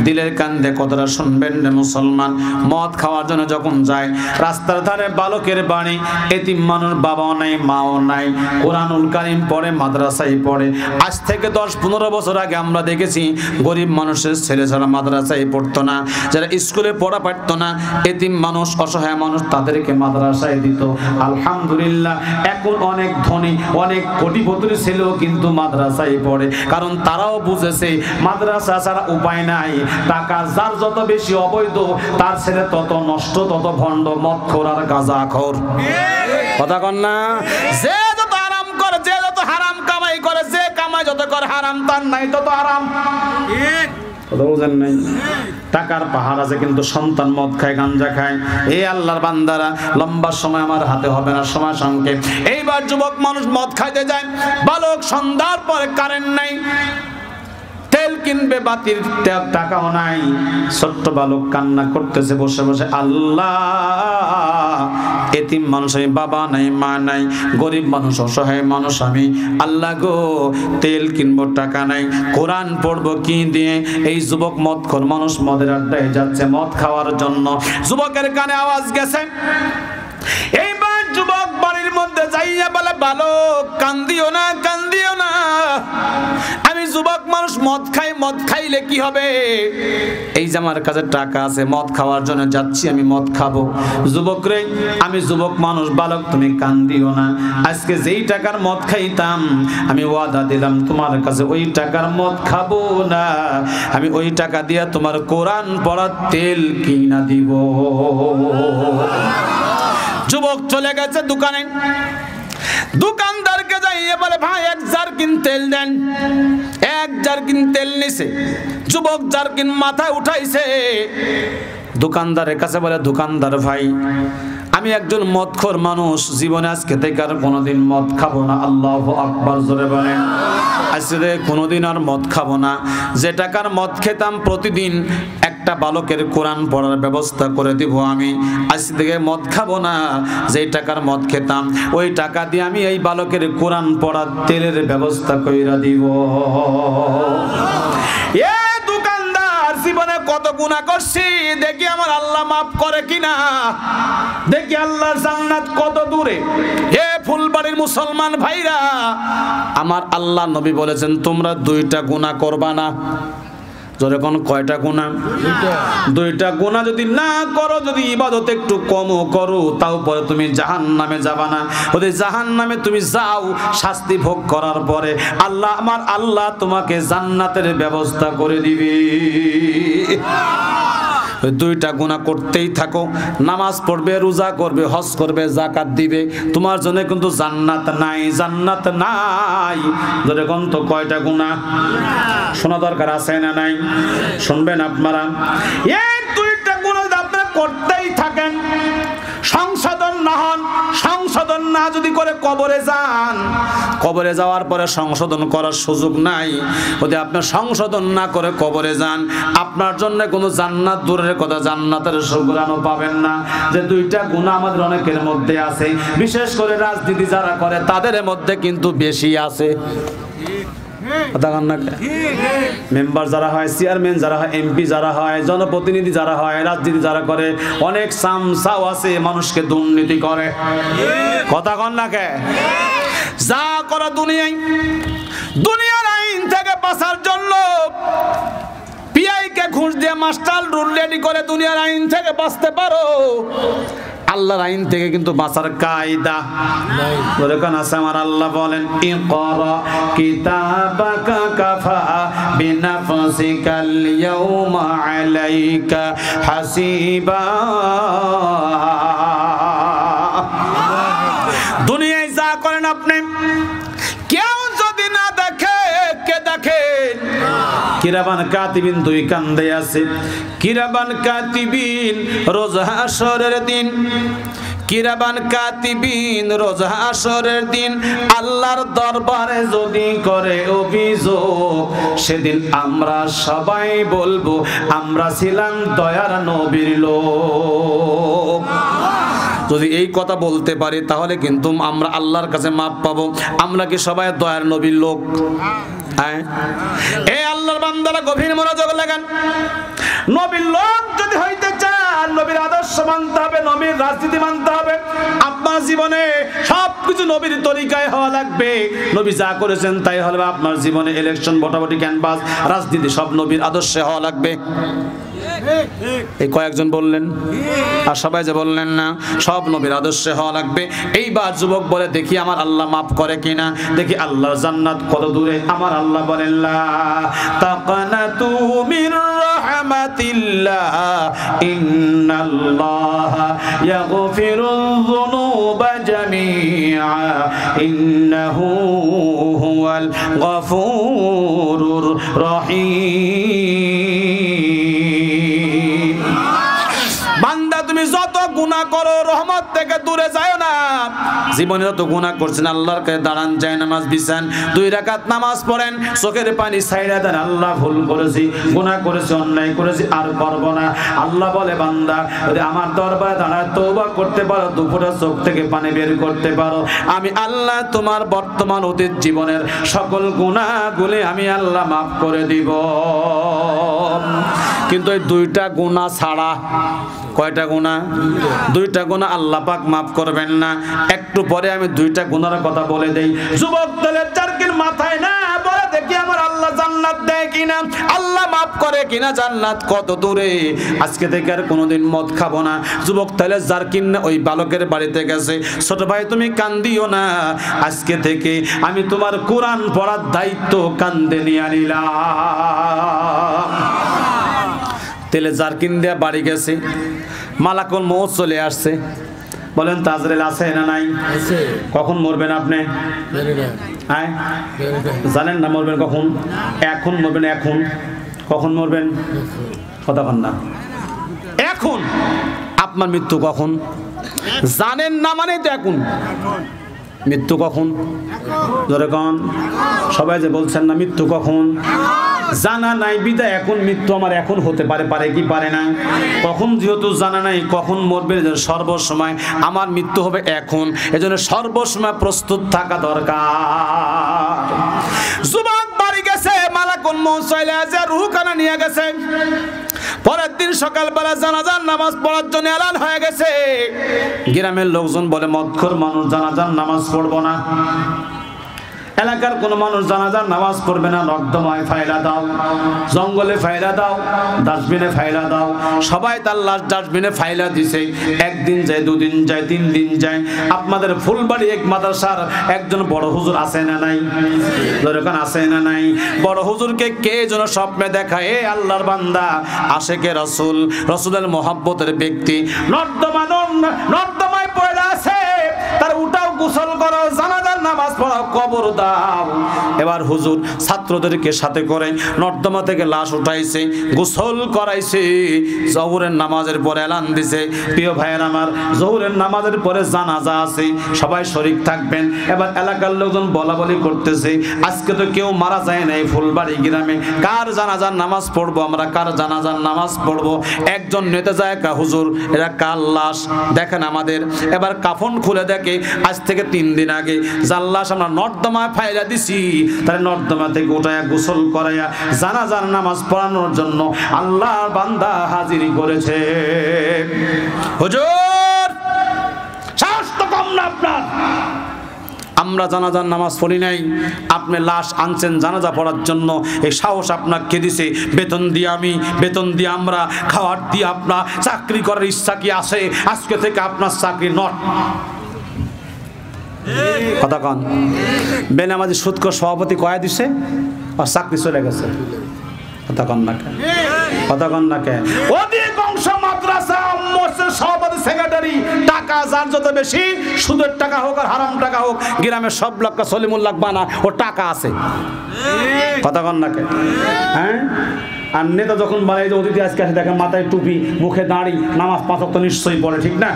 দিলের কান্দে কথাটা শুনবেন রে মুসলমান। মদ খাওয়ার জন্য যখন যায়, রাস্তার ধারে বালকের বাড়ি, এতিম মানুষ, বাবাও নাই, মাও নাই, কোরআনুল কারীম পড়ে, মাদ্রাসায় পড়ে। আজ থেকে 10-15 বছর আগে আমরা দেখেছি গরিব মানুষের ছেলে ছাড়া মাদ্রাসায় পড়তো না, যারা স্কুলে পড়া পারতো না, এতিম মানুষ, অসহায় মানুষ, তাদেরকে মাদ্রাসায় দিত। আলহামদুলিল্লাহ এখন অনেক ধনী, অনেক কোটিপতির ছেলেও কিন্তু মাদ্রাসায় পড়ে, কারণ তারাও বুঝেছে মাদ্রাসা ছাড়া উপায় নাই। টাকা যার যত বেশি অবৈধ, তার ছেলে তত নষ্ট, তত ভণ্ড, মদখোর আর গাঁজাখোর। কথা কন না? যে যত আরাম করে, যে যত হারাম কামাই করে, যে কামাই যত করে হারাম, তার নাই তত আরাম। টাকার পাহাড় আছে কিন্তু সন্তান মদ খায়, গাঞ্জা খায়। এই আল্লাহর বান্দারা, লম্বা সময় আমার হাতে হবে না, সময় সংক্ষেপ। এইবার যুবক মানুষ মদ খাইতে যায়। বালক সন্ধ্যার পরে কারেন্ট নাই, তেল কিনবে, বাতির টাকাও নাই। ছোট্ট বালক কান্না করতেছে বসে বসে, আল্লাহ এতিম মানুষ আমি, বাবা নাই, মা নাই, গরিব মানুষ, অসহায় মানুষ আমি, আল্লাহ গো তেল কিনবো টাকা নাই, কোরআন পড়বো কি দিয়ে? এই যুবক মদখোর মানুষ মদের আড্ডায় যাচ্ছে মদ খাওয়ার জন্য। যুবকের কানে আওয়াজ গেছে। এইবার যুবক বাড়ির মধ্যে যাইয়া বলে, বালক কান্দিও না, কান্দিও না, আমি যুবক মানুষ মদ খাই, মদ খাইলে কি হবে? এই যে আমার কাছে টাকা আছে, মদ খাওয়ার জন্য যাচ্ছি, আমি মদ খাবো। যুবক রে, আমি যুবক মানুষ, বালক তুমি কান্দিও না। আজকে যেই টাকার মদ খাইতাম, আমি ওয়াদা দিলাম তোমার কাছে ওই টাকার মদ খাবো না, আমি ওই টাকা দিয়া তোমার কোরআন পড়ার তেল কিনা দিব। যুবক চলে গেছে দোকানে, দোকানদারকে যাইয়ে বলে ভাই 1 জারকিন তেল দেন। 1 জারকিন তেল নিছে, যুবক জারকিন মাথায় উঠাইছে, দোকানদারের কাছে বলে দোকানদার ভাই, আমি একজন মদখোর মানুষ, জীবনে আজকে থেকে আর কোনোদিন মদ খাবো না। আল্লাহু আকবার, জোরে বলেন। আজকে কোনোদিন আর মদ খাবো না। যে টাকার মদ খেতাম প্রতিদিন একটা বালকের কোরআন পড়ার ব্যবস্থা করে দিব আমি। আজ থেকে মদ খাবো না। যেই টাকার মদ খেতাম ওই টাকা দিয়ে আমি এই বালকের কোরআন পড়ার তেলের ব্যবস্থা কইরা দিব। জীবনে কত গুনাহ করছি, দেখি আমার আল্লাহ মাফ করে কিনা, দেখি আল্লাহর জান্নাত কত দূরে। হে ফুলবাড়ির মুসলমান ভাইরা, আমার আল্লাহ নবী বলেছেন তোমরা 2টা গুনাহ করবা না। যখন কয়টা গুনাহ? 2টা গুনাহ যদি না করো, যদি ইবাদত একটু কমও করো, তাও পরে তুমি জাহান্নামে যাবা না। যদি জাহান্নামে তুমি যাও, শাস্তি ভোগ করার পরে আল্লাহ, আমার আল্লাহ তোমাকে জান্নাতের ব্যবস্থা করে দিবে। 2টা গুনাহ করতেই থাকো, নামাজ পড়বে, রোজা করবে, হজ করবে, যাকাত দিবে, তোমার জন্য কিন্তু জান্নাত নাই, জান্নাত নাই। যখন তো কয়টা গুনাহ শোনা দরকার আছে না নাই? শুনবেন আপনারা। এই 2টা গুনাহ আপনারা করতেই থাকেন, সংশোধন না হন, সংশোধন না যদি করে কবরে যান, কবরে যাওয়ার পরে সংশোধন করার সুযোগ নাই। যদি আপনি সংশোধন না করে কবরে যান, আপনার জন্য কোনো জান্নাত দূরের কথা, জান্নাতের সুগ্রাণও পাবেন না। যে 2টা গুনাহ আমাদের অনেকের মধ্যে আছে, বিশেষ করে রাজনীতি যারা করে তাদের মধ্যে কিন্তু বেশি আছে। মেম্বার যারা হয়, চেয়ারম্যান যারা হয়, এমপি যারা হয়, জনপ্রতিনিধি যারা হয়, রাজনীতি যারা করে, অনেক সামসাও আছে মানুষকে দুর্নীতি করে। কথা কন না কে? যা করো দুনিয়ায়, দুনিয়ার আইন থেকে বাঁচার জন্য পিআইকে ঘুষ দিয়ে মাস্টার রুল রেডি করে দুনিয়ার আইন থেকে বাঁচতে পারো। আল্লাহর আইন থেকে কিন্তু বাঁচার কায়দা দরকার আছে। আমার আল্লাহ বলেন ইকরা কিতাবাকা কাফা বিনাফসিকাল ইয়াউমা আলাইকা হাসিবা। দুনিয়ায় যা করেন আপনি, কেউ যদি না দেখে, কে দেখে? কিরামান কাতিবিন 2 কান্দে আছে। কিরামান কাতিবিন রোজ হাশরের দিন, কিরামান কাতিবিন রোজ হাশরের দিন আল্লাহর দরবারে যদি করে অভিযোগ, সেদিন আমরা সবাই বলবো আমরা ছিলাম দয়ার নবীর লোক। যদি এই কথা বলতে পারি তাহলে কিন্তু আমরা আল্লাহর কাছে মাপ পাবো। আমরা কি সবাই দয়ার নবীর লোক? হ্যাঁ, এই আল্লাহর বান্দারা গভীর মনোযোগ লাগান। নবীর লোক যদি হইতে চান, নবীর আদর্শ মানতে হবে, নবীর রাজনীতি মানতে হবে। আপনার জীবনে সবকিছু নবীর তরিকায় হওয়া লাগবে। নবী যা করেছেন তাই হবে আপনার জীবনে। ইলেকশন, ভোটাভুটি, ক্যানভাস, রাজনীতি সব নবীর আদর্শে হওয়া লাগবে। এই কয়েকজন বললেন, আর সবাই যে বললেন না, সব নবীর আদর্শে হওয়া লাগবে। এইবার যুবক বলে দেখি আমার আল্লাহ মাফ করে কিনা, দেখি আল্লাহর জান্নাত কত দূরে। আমার আল্লাহ বলেন লা তাকানাতু মির রাহমাতিল্লাহ ইন্নাল্লাহা ইয়াগফিরুয যুনুবা জামিআ ইন্নাহু হুয়াল গফুরুর রহিম। বান্দা তুমি যত গুনাহ করো রহমত থেকে দূরে যাও না। জীবনে যত গুনাহ করছেন আল্লাহর কাছে দাঁড়ান, যায় নামাজ বিছান, 2 রাকাত নামাজ পড়েন, চোখের পানি ছাইড়া দেন, আল্লাহ ভুল করেছি, গুনাহ করেছি, অন্যায় করেছি, আর করব না। আল্লাহ বলে বান্দা যদি আমার দরবারে দাঁড়ায় তওবা করতে পারো, দুপুরে চোখ থেকে পানি বের করতে পারো, আমি আল্লাহ তোমার বর্তমান অতীত জীবনের সকল গুনাহগুলি আমি আল্লাহ মাফ করে দিব। কিন্তু এই 2টা গুনাহ ছাড়া, কয়টা গুনাহ? 2টা গুনাহ আল্লাহ পাক মাফ করবেন না। একটু পরে আমি 2টা গুনাহের কথা বলে দেই। যুবক দলের চারকিন মাথায় না বলে দেখি আমার আল্লাহ জান্নাত দেয় কিনা, আল্লাহ মাফ করে কিনা, জান্নাত কত দূরে। আজকে থেকে আর কোনোদিন মদ খাবো না। যুবক তাহলে জারকিন না ওই বালকের বাড়িতে গেছে, ছোট ভাই তুমি কান্দিও না, আজকে থেকে আমি তোমার কোরআন পড়ার দায়িত্ব কান্দে নিয়ে নিলাম। তেলে জারকিন দেয়া বাড়ি গেছে, মালাকুল মউত চলে আসছে। বলেন তাজরেল আছে না নাই? কখন মরবেন আপনি? জানেন না মরবেন কখন? এখন মরবেন। এখন কখন মরবেন? কথা বল না। এখন আপনার মৃত্যু কখন জানেন না, মানে তো এখন মৃত্যু কখন? ধরে কন সবাই যে বলছেন না মৃত্যু কখন জানা নাই, বিদায় এখন মৃত্যু আমার এখন হতে পারে, পারে কি পারে না? কখন যেহেতু জানা নাই কখন মরবে, সর্বসময় আমার মৃত্যু হবে এখন, এজন্য সর্বসময় প্রস্তুত থাকা দরকার। যুবক বাড়ি গেছে, মালাকুল মউত চলে আসে, রূহখানা নিয়ে গেছে। পরের দিন সকালবেলা জানাজার নামাজ পড়ার জন্য এলান হয়ে গেছে। গ্রামের লোকজন বলে মদখোর মানুষ জানাজার নামাজ পড়বো না, এলাকার কোন মানুষ জানাজার নামাজ পড়বে না, নর্দমায় ফাইলা দাও, জঙ্গলে ফাইলা দাও, ডাস্টবিনে ফাইলা দাও। সবাই তার লাশ ডাস্টবিনে ফাইলা দিছে। একদিন যায়, দুদিন যায়, 3 দিন যায়। আপনাদের ফুলবাড়ি এক মাদ্রাসার একজন বড় হুজুর আছে না নাই? যেরকম আছে না নাই? বড় হুজুরকে কে যেন স্বপ্নে দেখায়, এ আল্লাহর বান্দা, আশেকে রাসূল, রাসূলের মহব্বতের ব্যক্তি নর্দমায় পড়ে আছে, তার উঠাও, গোসল করো, জানাজার নামাজ পড়াও, কবর দাও। এবার হুজুর ছাত্রদেরকে সাথে করে নর্দমা থেকে লাশ উঠাইছে, গোসল করাইছে, জোহরের নামাজের পরে এলান দিছে, প্রিয় ভাইয়ের আমার, জোহরের নামাজের পরে জানাজা আছে, সবাই শরীক থাকবেন। এবার এলাকার লোকজন বলা বলি করতেছে, আজকে তো কেউ মারা যায় না এই ফুলবাড়ি গ্রামে, কার জানাজার নামাজ পড়বো আমরা, কার জানাজার নামাজ পড়বো? একজন নেতা যায়, কা হুজুর এরা কার লাশ দেখেন আমাদের। এবার কাফন খুলে দেখে আজ থেকে 3 দিন আগে যার লাশ আমরা নর্দমায় ফাইলা দিছি, তার নর্দমা থেকে উঠায়া গোসল করাইয়া জানাজার নামাজ পড়ানোর জন্য আল্লাহর বান্দা হাজিরি করেছে। হুজুর সাহস তো কম না আপনার, আমরা জানাজার নামাজ পড়ি নাই, আপনি লাশ আনছেন জানাজা পড়ার জন্য, এই সাহস আপনাকে দিছে। বেতন দিয়ে আমি, বেতন দিয়ে আমরা, খাওয়ার দিয়ে আপনার চাকরি করার ইচ্ছা কি আছে? আজকে থেকে আপনার চাকরি নট। কথা কন বেনামাজি সুদকর সভাপতি কয়া দিছে আর চাকরি চলে গেছে। কথা কন না কেন? কথা কন না কেন? অধিকাংশ মাদ্রাসা মসজিদের সভাপতি, সেক্রেটারি, টাকা যার যত বেশি, সুদের টাকা হোক আর হারাম টাকা হোক, গ্রামের সব লোকটা সলিমুল লাগবা না, ও টাকা আছে। কথা কন না কেন? হ্যাঁ, আর নেতা যখন বলে যে অতিথি আজকে আসে, দেখেন মাথায় টুপি, মুখে দাড়ি, নামাজ 5 ওয়াক্ত নিশ্চয়ই পড়ে, ঠিক না?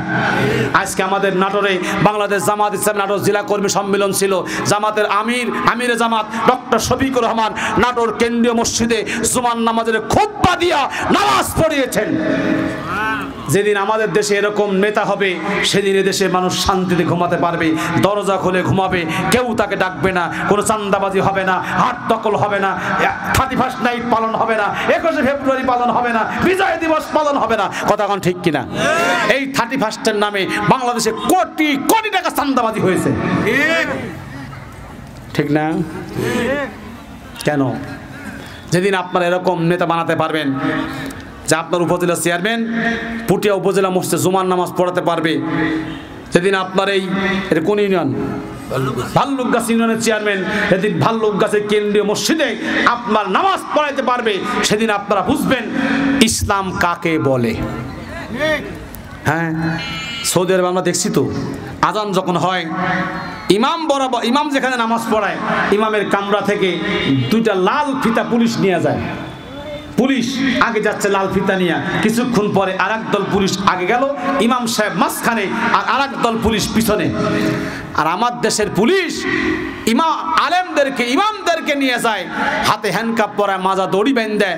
আজকে আমাদের নাটোরে বাংলাদেশ জামাত ইসলাম নাটোর জেলা কর্মী সম্মেলন ছিল, জামাতের আমিরে জামাত ডক্টর শফিকুর রহমান নাটোর কেন্দ্রীয় মসজিদে জুমার নামাজের খুতবা দিয়া নামাজ পড়িয়েছেন। যেদিন আমাদের দেশে এরকম নেতা হবে, সেদিন দেশে মানুষ শান্তিতে ঘুমাতে পারবে, দরজা খুলে ঘুমাবে, কেউ তাকে ডাকবে না, কোনো চান্দাবাজি হবে না, হাট দখল হবে না, 31st নাইট পালন হবে না, 21শে ফেব্রুয়ারি পালন হবে না, বিজয় দিবস পালন হবে না। কথা কোন ঠিক কিনা? এই 31স্টের নামে বাংলাদেশে কোটি কোটি টাকা চান্দাবাজি হয়েছে, ঠিক না? কেন? যেদিন আপনারা এরকম নেতা বানাতে পারবেন যে আপনার উপজেলা চেয়ারম্যান পুটিয়া উপজেলা মসজিদে জুমার নামাজ পড়াতে পারবে, সেদিন আপনার এই কোন ইউনিয়ন, ভাল্লুকগাছ ইউনিয়নের চেয়ারম্যান সেদিন ভাল্লুকগাছের কেন্দ্রীয় মসজিদে আপনার নামাজ পড়াইতে পারবে, সেদিন আপনারা বুঝবেন ইসলাম কাকে বলে। হ্যাঁ, সৌদি আরবে আমরা দেখছি তো, আজান যখন হয়, ইমাম বরাবর, ইমাম যেখানে নামাজ পড়ায়, ইমামের কামরা থেকে 2টা লাল ফিতা পুলিশ নিয়ে যায়। পুলিশ আগে যাচ্ছে লাল ফিতা নিয়ে, কিছুক্ষণ পরে আরেক দল পুলিশ আগে গেল, ইমাম সাহেব মাঝখানে আর আরেক দল পুলিশ পিছনে। আর আমার দেশের পুলিশ ইমামদেরকে নিয়ে যায়, হাতে হ্যান্ডকাপ পরায়, মাজা দড়ি বেঁধে,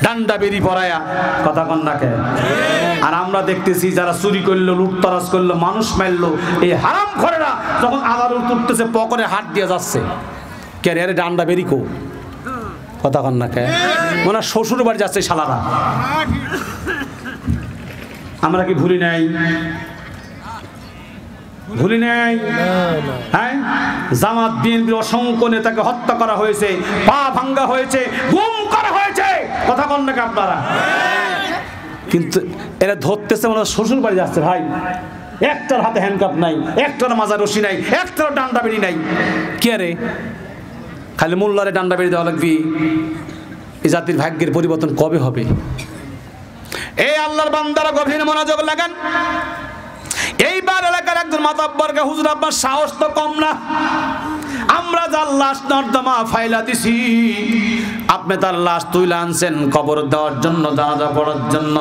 ডান্ডা বেরি পরায়া। কথা কন না কেন? আর আমরা দেখতেছি যারা চুরি করলো, লুটতরাজ করলো, মানুষ মারলো, এই হারামখোরেরা যখন আদালত উঠতেছে পকেটে হাত দিয়ে যাচ্ছে, ক্যারিয়ারে ডান্ডা বেরি কো। কথা কন না কে? মনে হয় শ্বশুর বাড়ি যাচ্ছে শালারা। আমরা কি ভুলি নাই? ভুলি নাই। হ্যাঁ, জামাত বিএনপির অসংখ্য নেতাকে হত্যা করা হয়েছে, পা ভাঙ্গা হয়েছে, গুম করা হয়েছে, কথা বল না আপনারা। কিন্তু এরা ধরতেছে মনে হয় শ্বশুর বাড়ি যাচ্ছে। ভাই, একটার হাতে হ্যান্ডকাপ নাই, একটার মাজার রশি নাই, একটার ডান্ডা বেড়ি নাই। কে রে? খালি মোল্লারে ডান্ডা বেড়ি দেওয়া লাগবি? এই জাতির ভাগ্যের পরিবর্তন কবে হবে? এই আল্লাহর বান্দারা গভীর মনোযোগ লাগান। এইবার এলাকার একজন মাতাব্বরকে, হুজুর আপনার সাহস তো কম না, আমরা যার লাশ নর্দমা ফাইলা দিছি, আপনি তার লাশ তুলে আনছেন কবর দেওয়ার জন্য, জানাজা পড়ার জন্য,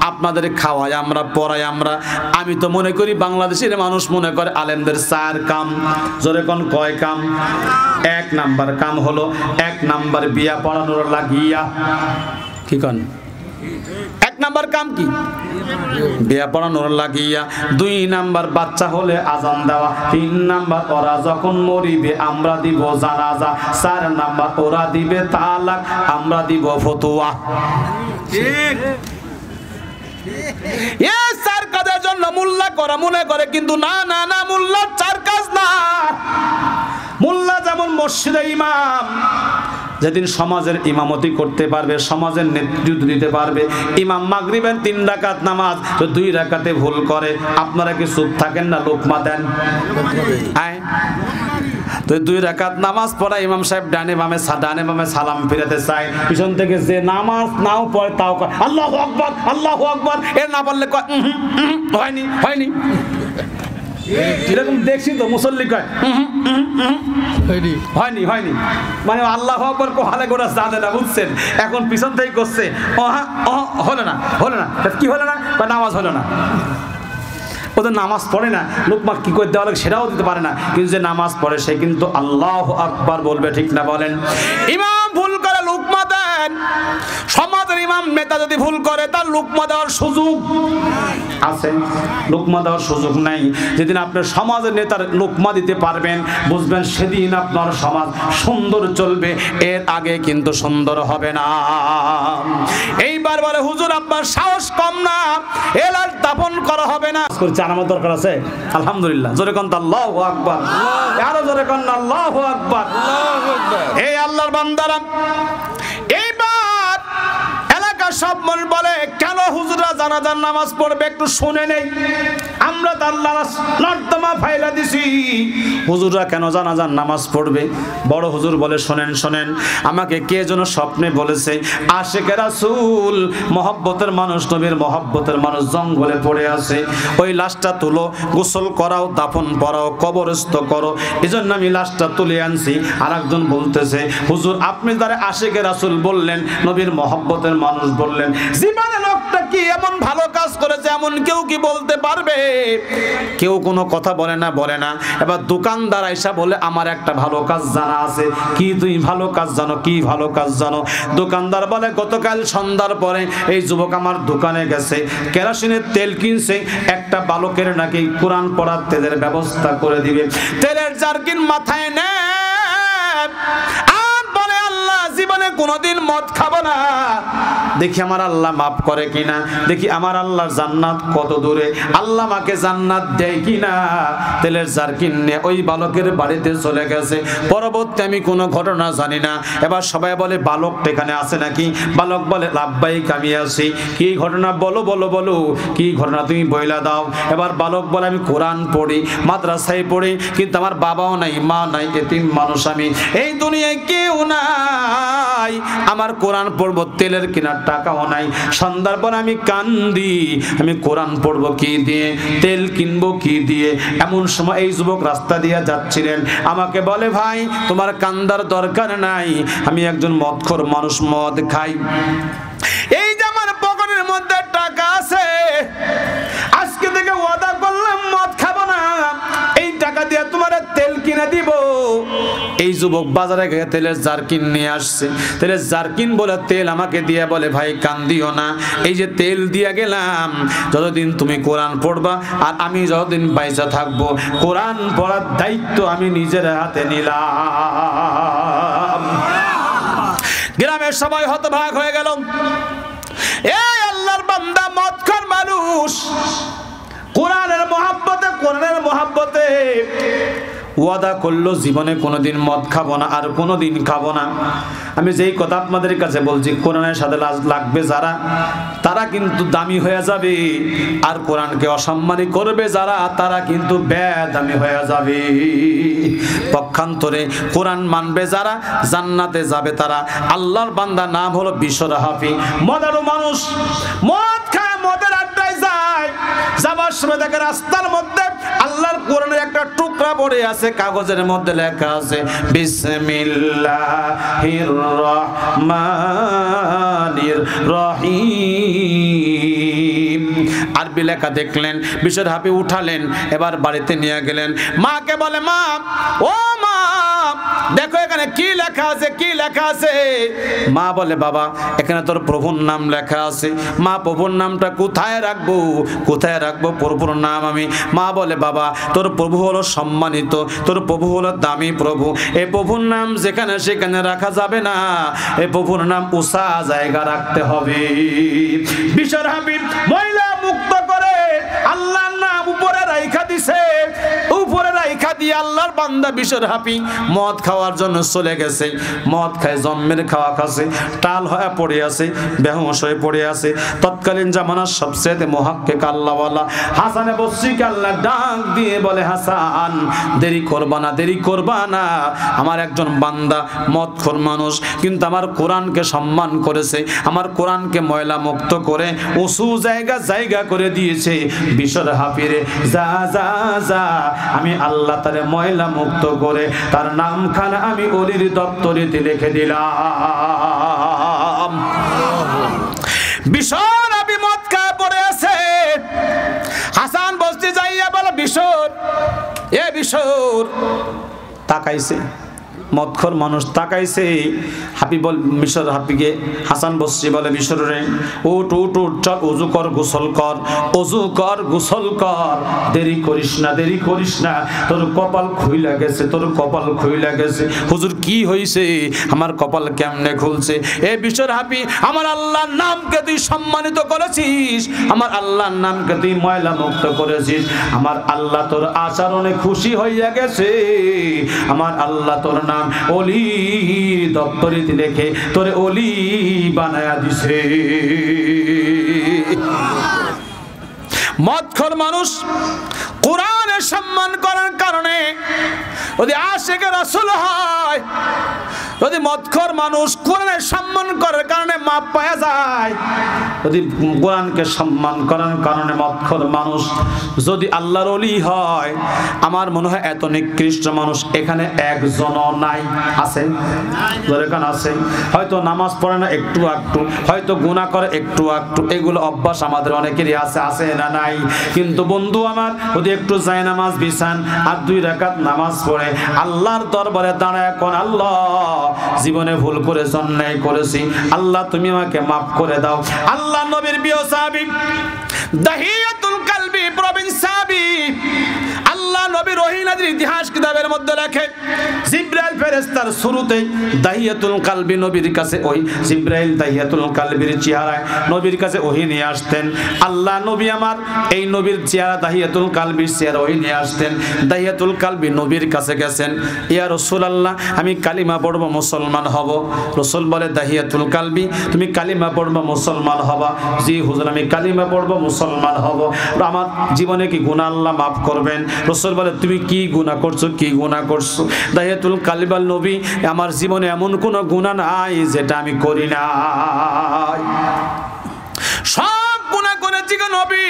আপনাদের খাওয়াই আমরা, পড়াই আমরা। আমি তো মনে করি বাংলাদেশের মানুষ মনে করে আলেমদের 4 কাম। জোরে কোন কয় কাম? 1 নাম্বার কাম হলো 1 নাম্বার বিয়া পড়ানোর লাগিয়া। কি কন? 1 নাম্বার কাম কি? বিয়া পড়ানোর লাগিয়া। 2 নাম্বার বাচ্চা হলে আজান দেওয়া। 3 নাম্বার ওরা যখন মরিবে আমরা দিব জানাজা। 4 নাম্বার ওরা দিবে তালাক, আমরা দিব ফতোয়া। ঠিক। এই 4 কাজের জন্য মোল্লা করা মনে করে, কিন্তু না না না, মোল্লার 4 কাজ না। মোল্লা যেমন মসজিদে ইমাম, যেদিন সমাজের ইমামতি করতে পারবে, সমাজের নেতৃত্ব দিতে পারবে। ইমাম মাগরিবের 3 রাকাত নামাজ, তো 2 রাকাতে ভুল করে, আপনারা কি চুপ থাকেন না? লোকমা দেন। তো 2 রাকাত নামাজ পড়া ইমাম সাহেব ডানে বামে সালাম ফিরাতে চায়, পিছন থেকে যে নামাজ নাও পড়ে তাও কয় আল্লাহু আকবার, আল্লাহু আকবার। এর না বললে কয় হয়নি হয়নি। এরকম দেখছি তো, মুসল্লি কয় হয়নি হয়নি, মানে আল্লাহু আকবার কোহালে গোড়া জানে না, বুঝছেন? এখন পিছন থেকে করছে হলো না, হলো না। কি হলো না? নামাজ হলো না। ওদের নামাজ পড়ে না, লোকমা কি করে দেওয়া লাগে সেটাও দিতে পারে না, কিন্তু যে নামাজ পড়ে সে কিন্তু আল্লাহু আকবার বলবে, ঠিক না বলেন? ইমাম ভুল করে লোকমা দেন। সমাজের ইমাম নেতা যদি ভুল করে, তার লোকমা দেওয়ার সুযোগ আছে? লোকমা দেওয়ার সুযোগ নাই। যেদিন আপনি সমাজের নেতার লোকমা দিতে পারবেন, বুঝবেন সেদিন আপনার সমাজ সুন্দর চলবে, এর আগে কিন্তু সুন্দর হবে না। এইবার বলে হুজুর আপনার সাহস কম না, এলার দাফন করা হবে না। আমার দরকার আছে, আলহামদুলিল্লাহ। জোরে কোন আল্লাহু আকবার, আরো জোরে কোন আল্লাহু আকবার। এই আল্লাহর বান্দারা, এইবার এলাকার সব মানুষ বলে কেন হুজুররা জানাজার নামাজ পড়বে? একটু শুনে নেই। আমরা তো আল্লাহ নর্দমা ফাইলা দিছি, হুজুররা কেন জানাজার নামাজ পড়বে? বড় হুজুর বলে শোনেন শোনেন, আমাকে কে যেন স্বপ্নে বলেছে আশিকে রাসূল, মহব্বতের মানুষ, নবীর মহব্বতের মানুষ জঙ্গলে পড়ে আছে, ওই লাশটা তুলো, গোসল করাও, দাফন পড়াও, কবরস্থ করো। এজন্য আমি লাশটা তুলে আনছি। আর একজন বলতেছে হুজুর আপনি যারা আশিকে রাসূল বললেন, নবীর মহব্বতের মানুষ বললেন, জীবনে লোকটা কি এমন ভালো কাজ করেছে এমন কেউ কি বলতে পারবে? কেউ কোনো কথা বলে না, বলে না। এবার দোকানদার আইসা বলে আমার একটা ভালো কাজ জানা আছে। কি তুই ভালো কাজ জানো? কি ভালো কাজ জানো? দোকানদার বলে গতকাল সন্ধ্যার পরে এই যুবক আমার দোকানে গেছে, কেরোসিনের তেল কিনছে, একটা বালকের নাকি কোরআন পড়ার তেলের ব্যবস্থা করে দিবে। তেলের জারকিন মাথায় নেয় আর বলে আল্লাহ জীবনে কোনোদিন মদ খাবো না, দেখি আমার আল্লাহ মাফ করে কিনা, দেখি আমার আল্লাহর জান্নাত কত দূরে, আল্লাহ আমাকে জান্নাত দেয় কিনা। তেলের জারকিন নিয়ে ওই বালকের বাড়িতে চলে গেছে। পরবর্তী আমি কোনো ঘটনা জানি না। এবার সবাই বলে বালক এখানে আছে নাকি? বালক বলে লাব্বাইক আমি আছি। কি ঘটনা? বলো বলো বলো, কি ঘটনা তুমি বইলা দাও। এবার বালক বলে আমি কোরআন পড়ি, মাদ্রাসায় পড়ি, কিন্তু আমার বাবাও নাই, মা নাই, এতিম মানুষ আমি, এই দুনিয়ায় কেউ নাই, আমার কোরআন পড়বো তেলের কেনার টাকাও নাই। সন্ধ্যার পর আমি কান্দি, আমি কোরআন পড়বো কি দিয়ে, তেল কিনবো কি দিয়ে। এমন সময় এই যুবক রাস্তা দিয়ে যাচ্ছিলেন, আমাকে বলে ভাই তোমার কান্দার দরকার নাই, আমি একজন মদখোর মানুষ, মদ খাই, এই যে আমার পকেটের মধ্যে টাকা আছে, আজকে থেকে ওয়াদা করলাম মদ খাবো না, এই টাকা দিয়ে তোমার তেল কিনে দিব। এই যুবক বাজারে গিয়ে তেলের জারকিন নিয়ে আসছে। তেলের জারকিন বলে তেল আমাকে দিয়ে বলে ভাই কান্দিও না, এই যে তেল দিয়ে গেলাম, যতদিন তুমি কোরআন পড়বা আর আমি যতদিন বাইচা থাকবো, কোরআন পড়ার দায়িত্ব আমি নিজের হাতে নিলাম। গ্রামের সবাই হতভাগ হয়ে গেল। এই আল্লাহর বান্দা মদখোর মানুষ কোরআনের মহব্বতে ওয়াদা করলো জীবনে কোনোদিন মদ খাবো না, আর কোনোদিন খাবো না। আমি যেই কথা আপনাদের কাছে বলছি, কোরআনের সাথে লাজ লাগবে যারা, তারা কিন্তু দামি হয়ে যাবে, আর কোরআনকে অসম্মানী করবে যারা, তারা কিন্তু বেদামি হয়ে যাবে। পক্ষান্তরে কোরআন মানবে যারা, জান্নাতে যাবে তারা। আল্লাহর বান্দা নাম হলো বিশর হাফি। মদারু মানুষ মদ খায়, মদের আড্ডায় যায়, যাবার সময় দেখে রাস্তার মধ্যে আল্লাহর কোরআনের একটা টুকরা পড়ে আছে, কাগজের মধ্যে লেখা আছে বিসমিল্লাহির রহমানির রহিম। আরবি লেখা দেখলেন, বিশর হাফি উঠালেন, এবার বাড়িতে নিয়ে গেলেন, মাকে বলে, মা ও মা দেখো এখানে কি লেখা আছে, কি লেখা আছে? মা বলে, বাবা এখানে তোর প্রভুর নাম লেখা আছে। মা, প্রভুর নামটা কোথায় রাখবো, কোথায় রাখবো প্রভুর নাম আমি? মা বলে, বাবা তোর প্রভু হলো সম্মানিত, তোর প্রভু হলো দামি প্রভু, এই প্রভুর নাম যেখানে সেখানে রাখা যাবে না, এই প্রভুর নাম উঁচা জায়গা রাখতে হবে। বিশর হাবিব মহিলা মুক্ত করে আল্লাহর নাম উপরে রাইখা দিছে, উপরে রাইখা দিয়ে আল্লাহর বান্দা বিশর হাফি মদ খাওয়ার জন্য চলে গেছে। মদ খায়, জন্মের খাওয়া খাচ্ছে, টাল হয়ে পড়ে আছে, বেহুশ হয়ে পড়ে আছে। তৎকালীন জামানার সবচেয়ে মুহাক্কিক আল্লাহওয়ালা হাসানে বসরিকে আল্লাহ ডাক দিয়ে বলে, হাসান দেরি করবা না, দেরি করবা না, আমার একজন বান্দা মদখোর মানুষ, কিন্তু আমার কোরআনকে সম্মান করেছে, আমার কোরআনকে ময়লা মুক্ত করে উঁচু জায়গা করে দিয়েছে। বিশর হাফিরে যা যা যা, আমি আল্লাহ তারে ময়লা মুক্ত করে তার নামখানা আমি ওলির দপ্তরেতে লিখে দিলাম। বিশর হাফি মদ খায় পড়ে আছে। হাসান বসতি যাইয়া বলে, বিশর, এ বিশর। তাকাইছে, মদখোর মানুষ তাকাইছে। হাফি বল, মিশর হাফিকে হাসান বসরি বলে, মিশর রে উঠ উঠ উঠ, চল ওযু কর, গোসল কর, ওযু কর, গোসল কর, দেরি করিস না, দেরি করিস না, তোর কপাল খুইলা গেছে, তোর কপাল খুইলা গেছে। হুজুর কি হইছে? আমার কপাল কেমনে খুলছে? এ মিশর হাফি, আমার আল্লাহর নামকে তুই সম্মানিত করেছিস, আমার আল্লাহর নামকে তুই ময়লা মুক্ত করেছিস, আমার আল্লাহ তোর আচরণে খুশি হইয়া গেছে, আমার আল্লাহ তোর নাম ওলি দপ্তরিতে লিখে তোরে ওলি বানায়া দিছে। মদখোর মানুষ কোরআনের সম্মান করার কারণে যদি আশিকে রাসূল হয়, যদি মদখোর মানুষ কোরআনের সম্মান করার কারণে মাপ পাওয়া যায়, যদি কোরআনকে সম্মান করার কারণে মদখোর মানুষ যদি আল্লাহর ওলি হয়, আমার মনে হয় এত নিকৃষ্ট মানুষ এখানে একজনও নাই। আছে? যেখানে আছে, হয়তো নামাজ পড়ে না একটু একটু, হয়তো গুনাহ করে একটু একটু, এগুলো অভ্যাস আমাদের অনেকেরই আছে, আছে না নাই? কিন্তু বন্ধু আমার, যদি একটু যায় নামাজ বিছান আর 2 রাকাত নামাজ পড়ে আল্লাহর দরবারে দাঁড়ায় কোন, আল্লাহ জীবনে ভুল করেছি, অন্যায় করেছি, আল্লাহ তুমি আমাকে মাফ করে দাও। আল্লাহ নবীর প্রিয় সাহাবী দাহিয়াতুল কালবি প্রবীণ সাহাবী, আল্লাহ নবী রহিনাদের ইতিহাস কিতাবের মধ্যে লেখে, জিবরাইল ফেরেশতার শুরুতেই দাহিয়াতুল কালবি নবীর কাছে, ওই জিবরাইল দাহিয়াতুল কালবির চেহারায় নবীর কাছে ওহী নিয়ে আসতেন। আল্লাহ নবী আমার এই নবীর চেহারা, দাহিয়াতুল কালবির চেহারা ওহী নিয়ে আসতেন। দাহিয়াতুল কালবি নবীর কাছে গেছেন, ইয়া রাসূলুল্লাহ আমি কালিমা পড়ব, মুসলমান হব। রাসূল বলে, দাহিয়াতুল কালবি তুমি কালিমা পড়বা, মুসলমান হবা? জি হুজুর আমি কালিমা পড়ব, মুসলমান হব। আমার জীবনে কি গুনাহ আল্লাহ মাফ করবেন? রাসূল বলে, তুমি কি গুনাহ করছো, কি গুনাহ করছো? দাহিয়াতুল কালবির নবী, আমার জীবনে এমন কোনো গুনাহ নাই যেটা আমি করি না, সব গুনাহ করেছি গো নবী,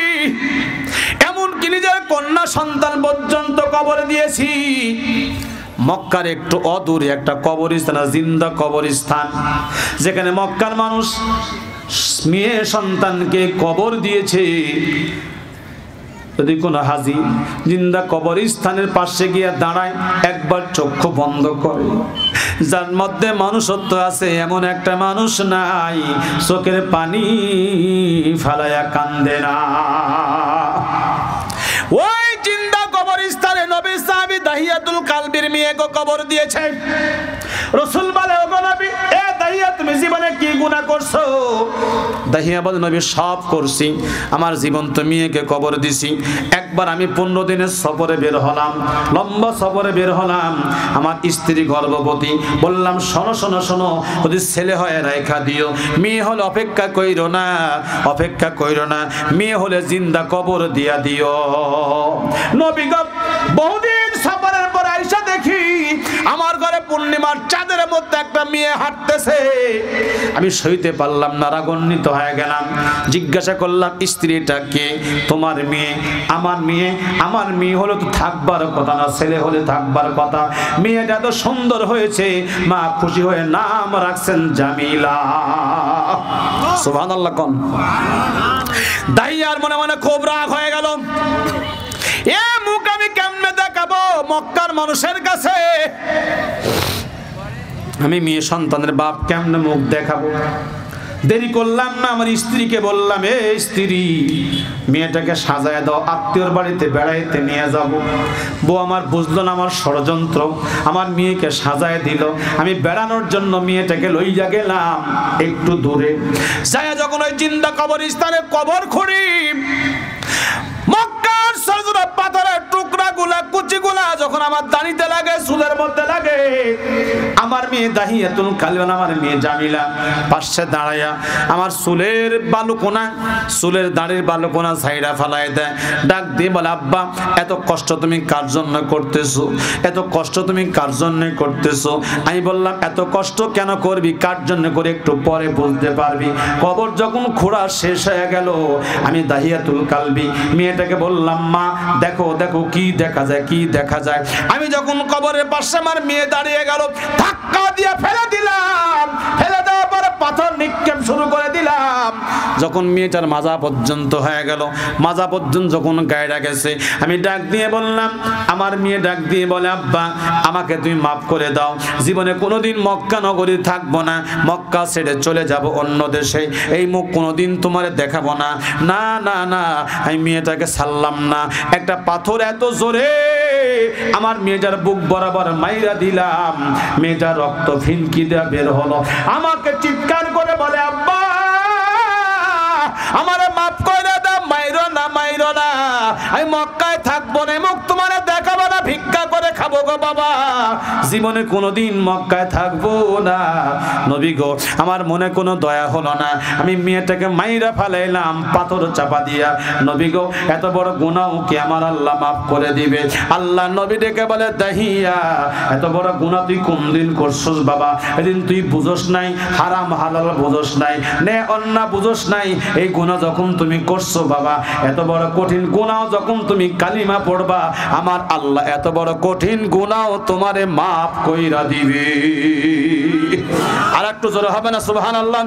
এমনকি নিজের কন্যা সন্তান পর্যন্ত কবর দিয়েছি। মক্কার একটু অদূরে একটা কবরস্থান, জিন্দা কবরস্থান, যেখানে মক্কার মানুষ মেয়ে সন্তানকে কবর দিয়েছে। যদি কোনো হাজি জিন্দা কবরস্থানের পাশে গিয়ে দাঁড়ায়, একবার চক্ষু বন্ধ করে, যার মধ্যে মানুষত্ব আছে এমন একটা মানুষ নাই, চোখের পানি ফালায়া কান্দে না। ওই জিন্দা কবরস্থানে নবী সাহাবী দাহিয়াতুল কালবির মেয়েকে কবর দিয়েছে। রাসূল বলে, ওগো নবী, এ দাহিয়াত তুমি জীবনে কি গুনাহ করছো? দাহিয়া বলে নবী সব করছি, আমার জীবন্ত মেয়েকে কবর দিছি। একবার আমি 15 দিনের সফরে বের হলাম, লম্বা সফরে বের হলাম, আমার স্ত্রী গর্ভবতী। বললাম শোনো শোনো শোনো, যদি ছেলে হয় রাইখা দিও, মেয়ে হলে অপেক্ষা কইরো না, অপেক্ষা কইরো না, মেয়ে হলে জিন্দা কবর দিয়া দিও। নবী গো বহুদিন সফরের পর আইসা দেখি আমার ঘরে পূর্ণিমার চাঁদের মধ্যে একটা মেয়ে হাঁটতেছে। আমি সইতে পারলাম না, রাগান্বিত হয়ে গেলাম। জিজ্ঞাসা করলাম স্ত্রীটা কে? তোমার মেয়ে। আমার মেয়ে? আমার মেয়ে হলো তো থাকবার কথা না, ছেলে হলে থাকবার কথা। মেয়েটা তো সুন্দর হয়েছে, মা খুশি হয়ে নাম রাখছেন জামিলা। সুবহানাল্লাহ কোন। দাইয়ার মনে মনে খুব রাগ হয়ে গেল, এ মুখ আমি কেমনে দেখাবো মক্কার মানুষের কাছে? আমি মেয়ে সন্তানের বাপ কেমনে মুখ দেখাবো? দেরি করলাম না, আমার স্ত্রীকে বললাম, এ স্ত্রী মেয়েটাকে সাজায় দাও, আত্মীয়র বাড়িতে বেড়াইতে নিয়ে যাব। বউ আমার বুঝলো না আমার ষড়যন্ত্র, আমার মেয়েকে সাজায় দিল। আমি বেড়ানোর জন্য মেয়েটাকে লইয়া গেলাম একটু দূরে। যায় যখন ওই জিন্দা কবরস্থানে কবর খুঁড়ি, মক্কার সরজরা পাথরের টুকরাগুলা কুচিগুলা যখন আমার দাড়িতে লাগে, চুলের মধ্যে লাগে, আমার মেয়ে দাহিয়াতুল কালবিন, আমার মেয়ে জামিলা পাশে দাঁড়ায়া আমার চুলের বালুকোনা, চুলের দাড়ির বালুকোনা ছাইড়া ফালায় দেয়। ডাক দিয়ে বলে, আব্বা এত কষ্ট তুমি কার জন্য করতেছো? এত কষ্ট তুমি কার জন্য করতেছো? আমি বললাম, এত কষ্ট কেন করবি, কার জন্য করে একটু পরে বুঝতে পারবি। কবর যখন খোঁড়া শেষ হয়ে গেল, আমি দাহিয়াতুল কালবি মেয়েটাকে বললাম, মা দেখো দেখো কি দেখা যায়, কি দেখা যায়। আমি যখন কবরের পাশে আমার মেয়ে দাঁড়িয়ে গেল, ধাক্কা দিয়ে ফেলে দিলাম, ফেলে দেওয়ার পরে পাথর নিক্ষেপ শুরু করে দিলাম। যখন মেয়েটার মাজা পর্যন্ত হয়ে গেল, মাজা পর্যন্ত যখন গায়েরা গেছে, আমি ডাক দিয়ে বললাম, আমার মেয়ে ডাক দিয়ে বলে, আব্বা আমাকে তুমি মাফ করে দাও, জীবনে কোনোদিন মক্কা নগরী থাকবো না, মক্কা ছেড়ে চলে যাব অন্য দেশে, এই মুখ কোনোদিন তোমার দেখাবো না। না না না, আমি মেয়েটাকে ছাড়লাম না। একটা পাথর এত জোরে আমার মেয়েটার বুক বরাবর মাইরা দিলাম, মেয়েটার রক্ত ফিনকি দেয়া বের হলো। আমাকে চিৎকার করে বলে, আব্বা আমারে মাফ করে দাও, মাইরো না মাইরো না, আমি মক্কায় থাকবো না, মুখ তোমার দেখাবো না, ভিক্ষা করে খাবো গো বাবা, জীবনে কোনোদিন মক্কায় থাকবো না। নবী গো আমার মনে কোনো দয়া হলো না, আমি মেয়েটাকে মাইরা ফেলাইলাম পাথর চাপা দিয়া। নবী গো এত বড় গুনাহ কি আমার আল্লাহ মাফ করে দিবে? আল্লাহ নবী ডেকে বলে, দাহিয়া এত বড় গুনাহ তুই কোন দিন করছস বাবা? এদিন তুই বুঝোস নাই, হারাম হালাল বুঝোস নাই, নে অন্যায় বুঝোস নাই। এই গুনাহ যখন তুমি করছো বাবা, এত বড় কঠিন গুনাহ যখন তুমি কালিমা পড়বা, আমার আল্লাহ এত বড় কঠিন গুনাহ তোমারে মাফ কইরা দিবে। আর একটু জোরে হবে না সুবহানাল্লাহ?